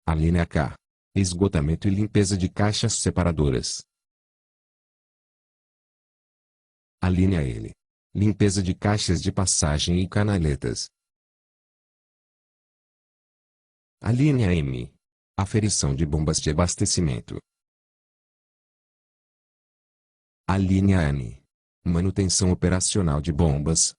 A linha K. Esgotamento e limpeza de caixas separadoras. A linha L. Limpeza de caixas de passagem e canaletas. A linha M. Aferição de bombas de abastecimento. A linha N. Manutenção operacional de bombas.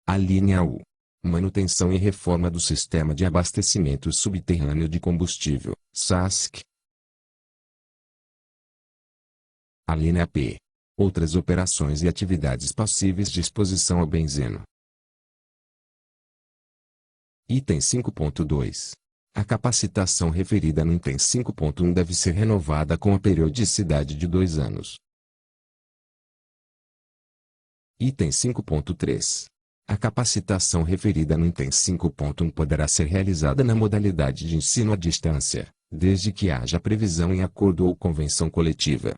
A linha U. Manutenção e reforma do Sistema de Abastecimento Subterrâneo de Combustível, SASC. A linha P. Outras operações e atividades passíveis de exposição ao benzeno. Item 5.2. A capacitação referida no item 5.1 deve ser renovada com a periodicidade de 2 anos. Item 5.3. A capacitação referida no item 5.1 poderá ser realizada na modalidade de ensino à distância, desde que haja previsão em acordo ou convenção coletiva.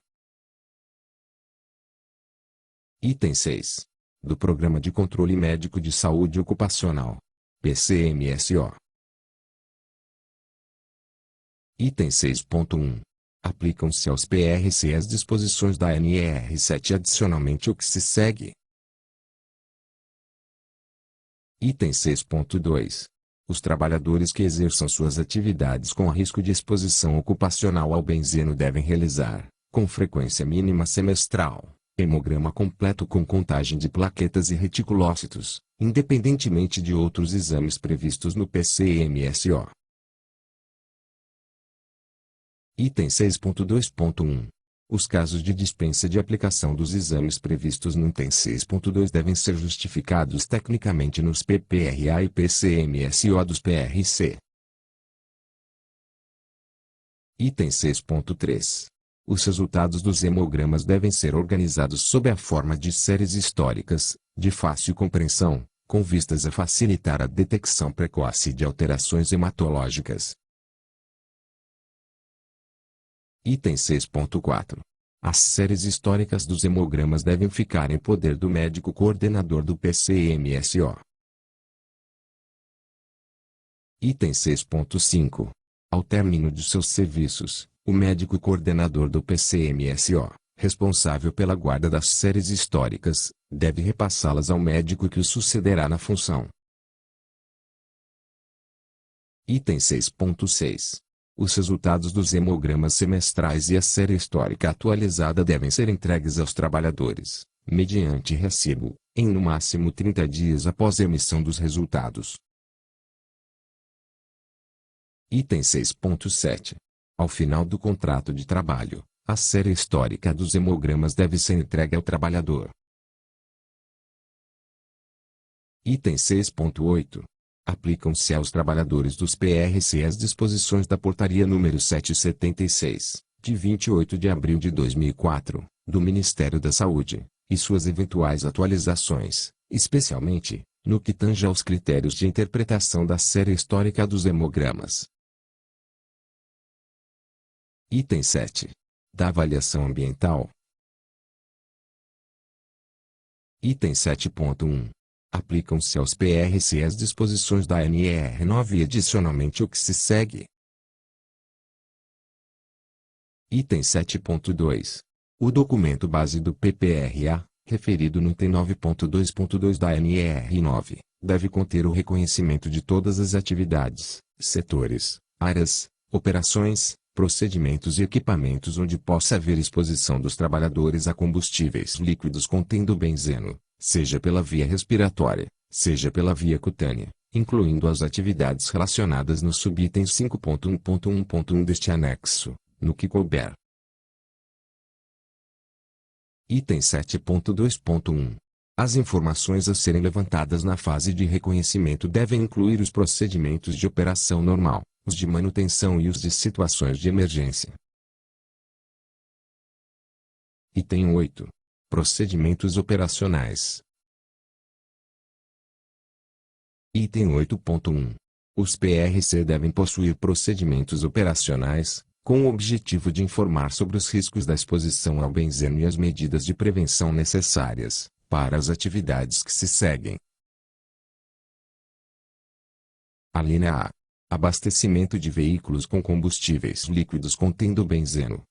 Item 6. Do Programa de Controle Médico de Saúde Ocupacional, PCMSO. Item 6.1. Aplicam-se aos PRC as disposições da NR7 adicionalmente o que se segue. Item 6.2. Os trabalhadores que exerçam suas atividades com risco de exposição ocupacional ao benzeno devem realizar, com frequência mínima semestral, hemograma completo com contagem de plaquetas e reticulócitos, independentemente de outros exames previstos no PCMSO. Item 6.2.1. Os casos de dispensa de aplicação dos exames previstos no item 6.2 devem ser justificados tecnicamente nos PPRA e PCMSO dos PRC. Item 6.3. Os resultados dos hemogramas devem ser organizados sob a forma de séries históricas, de fácil compreensão, com vistas a facilitar a detecção precoce de alterações hematológicas. Item 6.4. As séries históricas dos hemogramas devem ficar em poder do médico coordenador do PCMSO. Item 6.5. Ao término de seus serviços, o médico coordenador do PCMSO, responsável pela guarda das séries históricas, deve repassá-las ao médico que o sucederá na função. Item 6.6. Os resultados dos hemogramas semestrais e a série histórica atualizada devem ser entregues aos trabalhadores, mediante recibo, em no máximo 30 dias após a emissão dos resultados. Item 6.7. Ao final do contrato de trabalho, a série histórica dos hemogramas deve ser entregue ao trabalhador. Item 6.8. Aplicam-se aos trabalhadores dos PRC as disposições da Portaria número 776, de 28 de abril de 2004, do Ministério da Saúde, e suas eventuais atualizações, especialmente, no que tange aos critérios de interpretação da série histórica dos hemogramas. Item 7. Da avaliação ambiental. Item 7.1. Aplicam-se aos PRC as disposições da NR9 e adicionalmente o que se segue. Item 7.2. O documento base do PPRA, referido no item 9.2.2 da NR9, deve conter o reconhecimento de todas as atividades, setores, áreas, operações, procedimentos e equipamentos onde possa haver exposição dos trabalhadores a combustíveis líquidos contendo benzeno, seja pela via respiratória, seja pela via cutânea, incluindo as atividades relacionadas no subitem 5.1.1.1 deste anexo, no que couber. Item 7.2.1. As informações a serem levantadas na fase de reconhecimento devem incluir os procedimentos de operação normal, os de manutenção e os de situações de emergência. Item 8. Procedimentos operacionais. Item 8.1. Os PRC devem possuir procedimentos operacionais, com o objetivo de informar sobre os riscos da exposição ao benzeno e as medidas de prevenção necessárias para as atividades que se seguem. A linha A. Abastecimento de veículos com combustíveis líquidos contendo benzeno.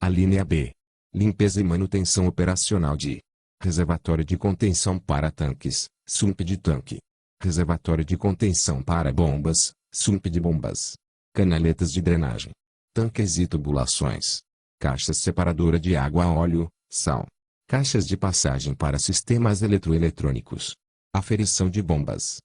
A linha B. Limpeza e manutenção operacional de reservatório de contenção para tanques, sump de tanque, reservatório de contenção para bombas, sump de bombas, canaletas de drenagem, tanques e tubulações, caixas separadora de água a óleo, sal, caixas de passagem para sistemas eletroeletrônicos, aferição de bombas.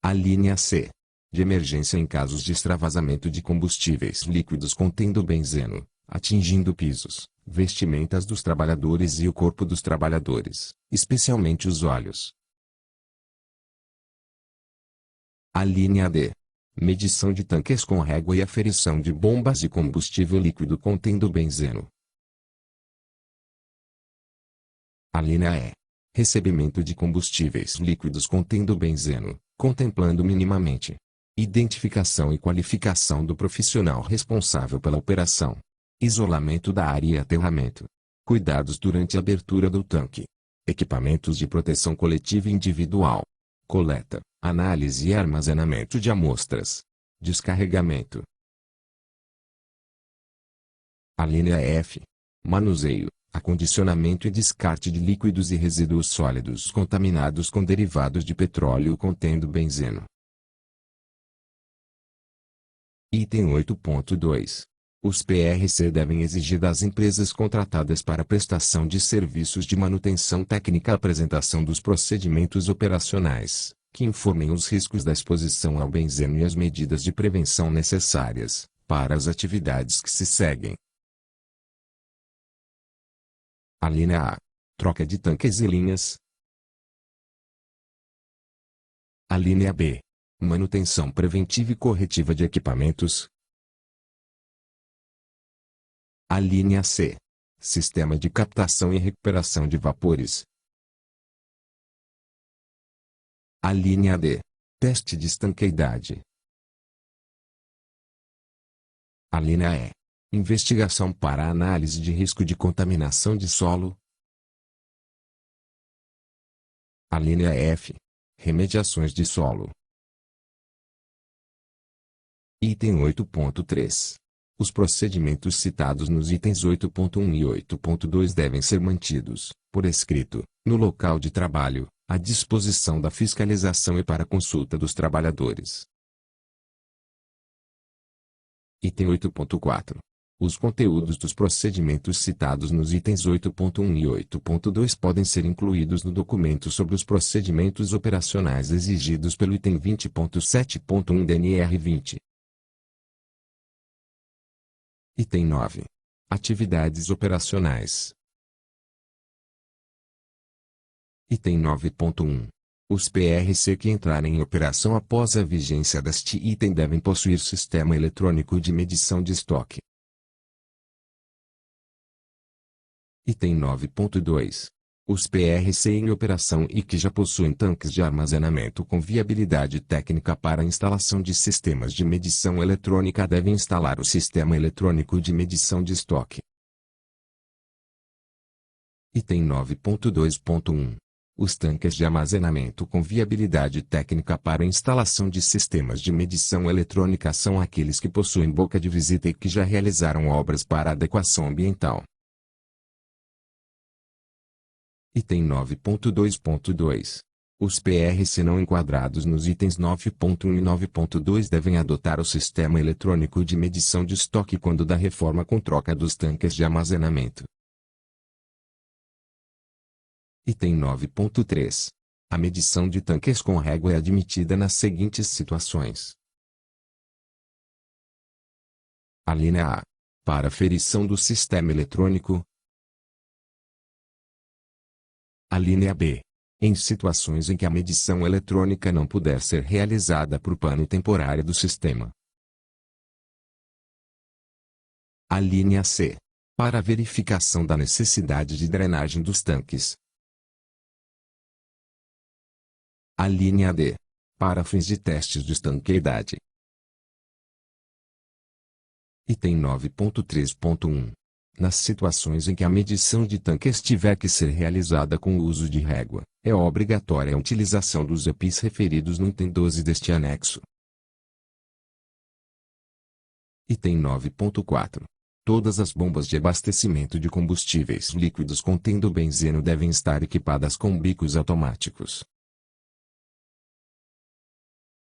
A linha C. De emergência em casos de extravasamento de combustíveis líquidos contendo benzeno, atingindo pisos, vestimentas dos trabalhadores e o corpo dos trabalhadores, especialmente os olhos. A linha D. Medição de tanques com régua e aferição de bombas de combustível líquido contendo benzeno. A linha E. Recebimento de combustíveis líquidos contendo benzeno, contemplando minimamente identificação e qualificação do profissional responsável pela operação, isolamento da área e aterramento, cuidados durante a abertura do tanque, equipamentos de proteção coletiva e individual, coleta, análise e armazenamento de amostras, descarregamento. A linha F. Manuseio, acondicionamento e descarte de líquidos e resíduos sólidos contaminados com derivados de petróleo contendo benzeno. Item 8.2. Os PRC devem exigir das empresas contratadas para prestação de serviços de manutenção técnica a apresentação dos procedimentos operacionais, que informem os riscos da exposição ao benzeno e as medidas de prevenção necessárias para as atividades que se seguem. A linha A. Troca de tanques e linhas. A linha B. Manutenção preventiva e corretiva de equipamentos. A linha C. Sistema de captação e recuperação de vapores. A linha D. Teste de estanqueidade. A linha E. Investigação para análise de risco de contaminação de solo. A linha F. Remediações de solo. Item 8.3. Os procedimentos citados nos itens 8.1 e 8.2 devem ser mantidos, por escrito, no local de trabalho, à disposição da fiscalização e para consulta dos trabalhadores. Item 8.4. Os conteúdos dos procedimentos citados nos itens 8.1 e 8.2 podem ser incluídos no documento sobre os procedimentos operacionais exigidos pelo item 20.7.1 DNR 20. Item 9. Atividades operacionais. Item 9.1. Os PRC que entrarem em operação após a vigência deste item devem possuir sistema eletrônico de medição de estoque. Item 9.2. Os PRC em operação e que já possuem tanques de armazenamento com viabilidade técnica para a instalação de sistemas de medição eletrônica devem instalar o sistema eletrônico de medição de estoque. Item 9.2.1. Os tanques de armazenamento com viabilidade técnica para a instalação de sistemas de medição eletrônica são aqueles que possuem boca de visita e que já realizaram obras para adequação ambiental. Item 9.2.2. Os PRC não enquadrados nos itens 9.1 e 9.2 devem adotar o sistema eletrônico de medição de estoque quando da reforma com troca dos tanques de armazenamento. Item 9.3. A medição de tanques com régua é admitida nas seguintes situações. A linha A. Para aferição do sistema eletrônico. A linha B. Em situações em que a medição eletrônica não puder ser realizada por pane temporária do sistema. A linha C. Para a verificação da necessidade de drenagem dos tanques. A linha D. para fins de testes de estanqueidade. Item 9.3.1. Nas situações em que a medição de tanques tiver que ser realizada com o uso de régua, é obrigatória a utilização dos EPIs referidos no item 12 deste anexo. Item 9.4. Todas as bombas de abastecimento de combustíveis líquidos contendo benzeno devem estar equipadas com bicos automáticos.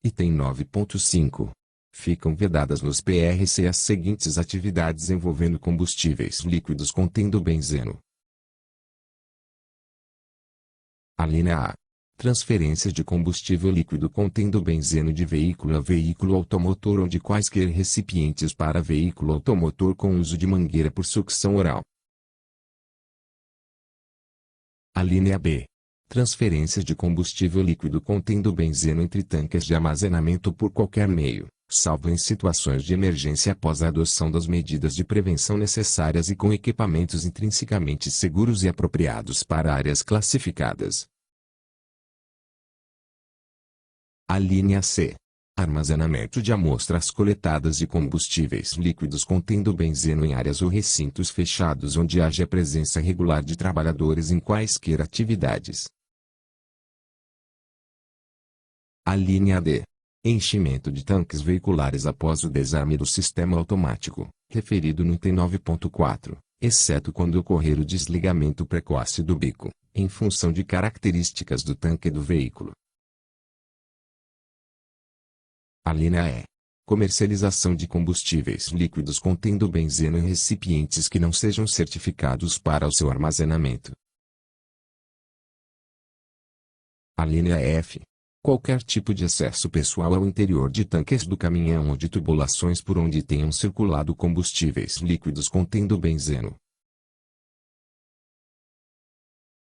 Item 9.5. Ficam vedadas nos PRC as seguintes atividades envolvendo combustíveis líquidos contendo benzeno. A linha A. Transferência de combustível líquido contendo benzeno de veículo a veículo automotor ou de quaisquer recipientes para veículo automotor com uso de mangueira por sucção oral. A linha B. Transferência de combustível líquido contendo benzeno entre tanques de armazenamento por qualquer meio, salvo em situações de emergência após a adoção das medidas de prevenção necessárias e com equipamentos intrinsecamente seguros e apropriados para áreas classificadas. A linha C. Armazenamento de amostras coletadas de combustíveis líquidos contendo benzeno em áreas ou recintos fechados onde haja presença regular de trabalhadores em quaisquer atividades. A linha D. Enchimento de tanques veiculares após o desarme do sistema automático, referido no item 9.4, exceto quando ocorrer o desligamento precoce do bico, em função de características do tanque do veículo. A linha E. Comercialização de combustíveis líquidos contendo benzeno em recipientes que não sejam certificados para o seu armazenamento. A linha F. Qualquer tipo de acesso pessoal ao interior de tanques do caminhão ou de tubulações por onde tenham circulado combustíveis líquidos contendo benzeno.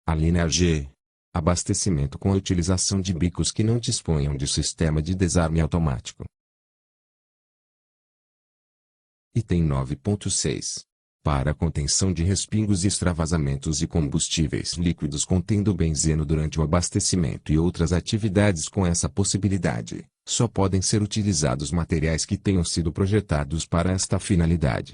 A linha G. Abastecimento com a utilização de bicos que não disponham de sistema de desarme automático. Item 9.6. Para a contenção de respingos e extravasamentos de combustíveis líquidos contendo benzeno durante o abastecimento e outras atividades com essa possibilidade, só podem ser utilizados materiais que tenham sido projetados para esta finalidade.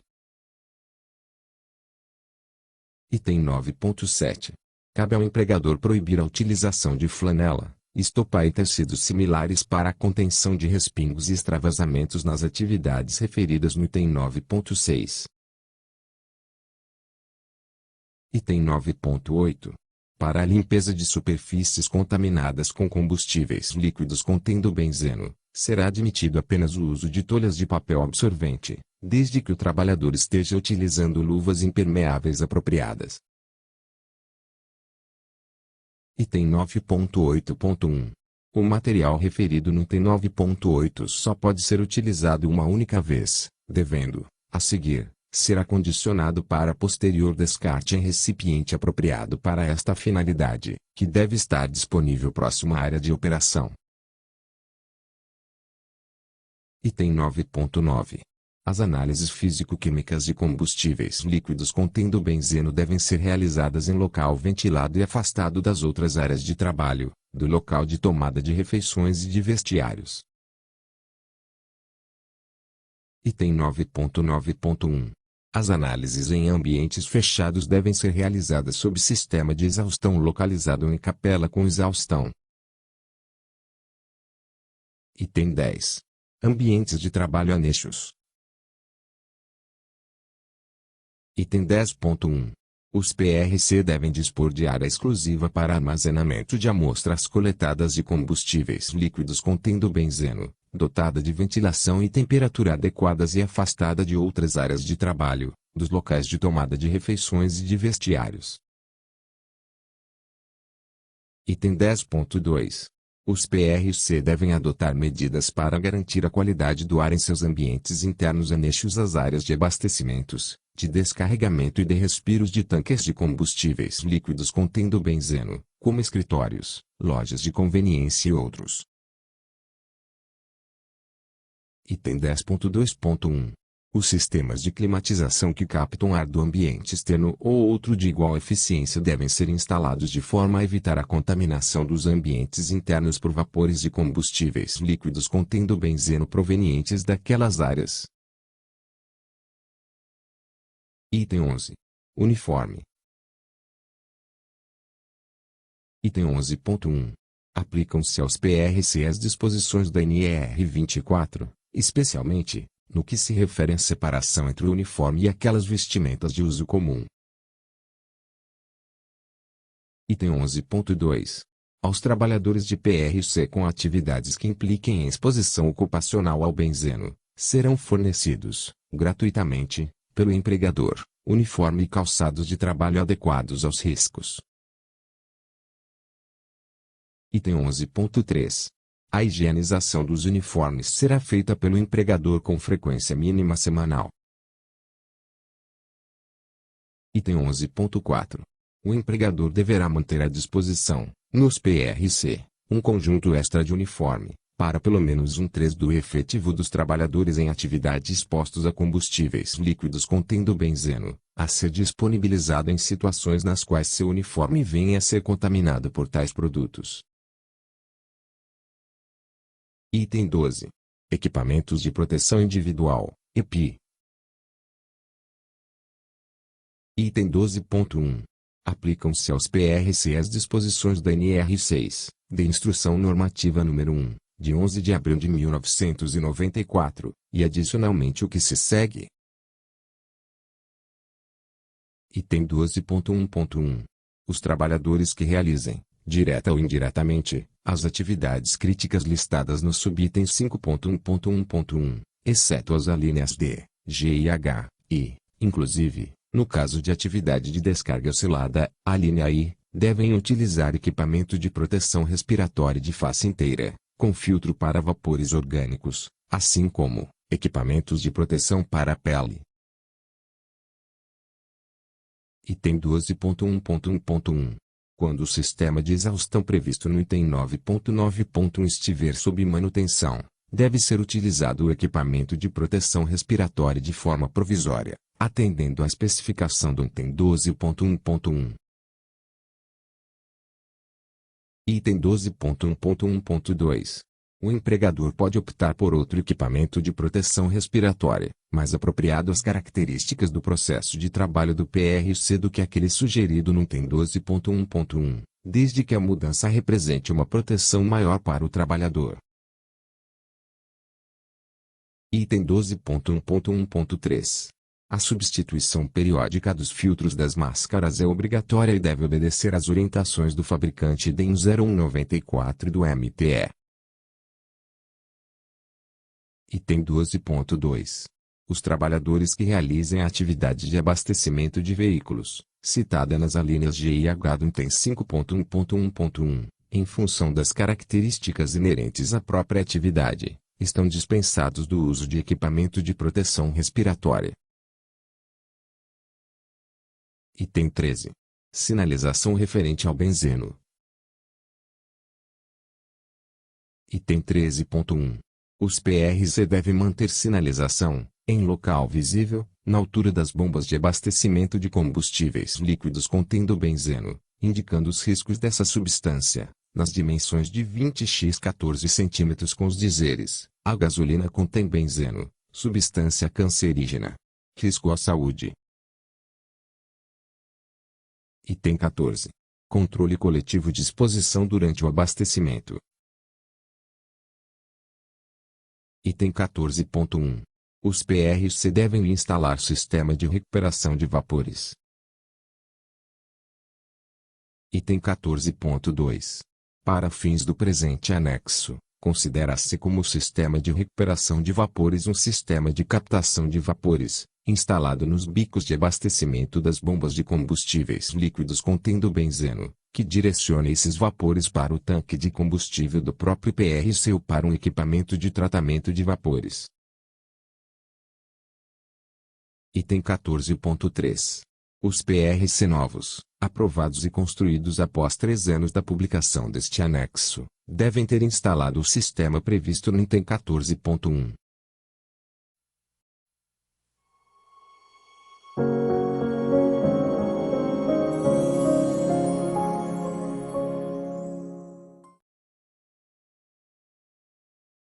Item 9.7. Cabe ao empregador proibir a utilização de flanela, estopa e tecidos similares para a contenção de respingos e extravasamentos nas atividades referidas no item 9.6. Item 9.8. Para a limpeza de superfícies contaminadas com combustíveis líquidos contendo benzeno, será admitido apenas o uso de tolhas de papel absorvente, desde que o trabalhador esteja utilizando luvas impermeáveis apropriadas. Item 9.8.1. O material referido no item 9.8 só pode ser utilizado uma única vez, devendo, a seguir, ser acondicionado para posterior descarte em recipiente apropriado para esta finalidade, que deve estar disponível próximo à área de operação. Item 9.9. As análises físico-químicas de combustíveis líquidos contendo benzeno devem ser realizadas em local ventilado e afastado das outras áreas de trabalho, do local de tomada de refeições e de vestiários. Item 9.9.1. As análises em ambientes fechados devem ser realizadas sob sistema de exaustão localizado em capela com exaustão. Item 10. Ambientes de trabalho anexos. Item 10.1. Os PRC devem dispor de área exclusiva para armazenamento de amostras coletadas de combustíveis líquidos contendo benzeno, dotada de ventilação e temperatura adequadas e afastada de outras áreas de trabalho, dos locais de tomada de refeições e de vestiários. Item 10.2. Os PRC devem adotar medidas para garantir a qualidade do ar em seus ambientes internos anexos às áreas de abastecimentos, de descarregamento e de respiros de tanques de combustíveis líquidos contendo benzeno, como escritórios, lojas de conveniência e outros. Item 10.2.1. Os sistemas de climatização que captam ar do ambiente externo ou outro de igual eficiência devem ser instalados de forma a evitar a contaminação dos ambientes internos por vapores de combustíveis líquidos contendo benzeno provenientes daquelas áreas. Item 11. Uniforme. Item 11.1. Aplicam-se aos PRC as disposições da NER 24, especialmente no que se refere à separação entre o uniforme e aquelas vestimentas de uso comum. Item 11.2. Aos trabalhadores de PRC com atividades que impliquem em exposição ocupacional ao benzeno, serão fornecidos, gratuitamente, pelo empregador, uniforme e calçados de trabalho adequados aos riscos. Item 11.3. A higienização dos uniformes será feita pelo empregador com frequência mínima semanal. Item 11.4. O empregador deverá manter à disposição, nos PRC, um conjunto extra de uniforme, para pelo menos 1/3 do efetivo dos trabalhadores em atividade expostos a combustíveis líquidos contendo benzeno, a ser disponibilizado em situações nas quais seu uniforme venha a ser contaminado por tais produtos. Item 12. Equipamentos de proteção individual, EPI. Item 12.1. Aplicam-se aos PRC as disposições da NR 6, de Instrução Normativa número 1, de 11 de abril de 1994, e adicionalmente o que se segue. Item 12.1.1. Os trabalhadores que realizem, direta ou indiretamente, as atividades críticas listadas no subitem 5.1.1.1, exceto as alíneas D, G e H, e, inclusive, no caso de atividade de descarga oscilada, a linha I, devem utilizar equipamento de proteção respiratória de face inteira, com filtro para vapores orgânicos, assim como equipamentos de proteção para a pele. Item 12.1.1.1. Quando o sistema de exaustão previsto no item 9.9.1 estiver sob manutenção, deve ser utilizado o equipamento de proteção respiratória de forma provisória, atendendo à especificação do item 12.1.1. Item 12.1.1.2. O empregador pode optar por outro equipamento de proteção respiratória, mais apropriado às características do processo de trabalho do PRC do que aquele sugerido no item 12.1.1, desde que a mudança represente uma proteção maior para o trabalhador. Item 12.1.1.3. A substituição periódica dos filtros das máscaras é obrigatória e deve obedecer às orientações do fabricante DEN 0194 do MTE. Item 12.2. Os trabalhadores que realizem a atividade de abastecimento de veículos, citada nas alíneas G e H do item 5.1.1.1, em função das características inerentes à própria atividade, estão dispensados do uso de equipamento de proteção respiratória. Item 13. Sinalização referente ao benzeno. Item 13.1. Os PRC devem manter sinalização, em local visível, na altura das bombas de abastecimento de combustíveis líquidos contendo benzeno, indicando os riscos dessa substância, nas dimensões de 20x 14 cm com os dizeres: a gasolina contém benzeno, substância cancerígena. Risco à saúde. Item 14. Controle coletivo de exposição durante o abastecimento. Item 14.1. Os PRC devem instalar sistema de recuperação de vapores. Item 14.2. Para fins do presente anexo, considera-se como sistema de recuperação de vapores um sistema de captação de vapores, instalado nos bicos de abastecimento das bombas de combustíveis líquidos contendo benzeno, que direciona esses vapores para o tanque de combustível do próprio PRC ou para um equipamento de tratamento de vapores. Item 14.3. Os PRC novos, aprovados e construídos após 3 anos da publicação deste anexo, devem ter instalado o sistema previsto no item 14.1,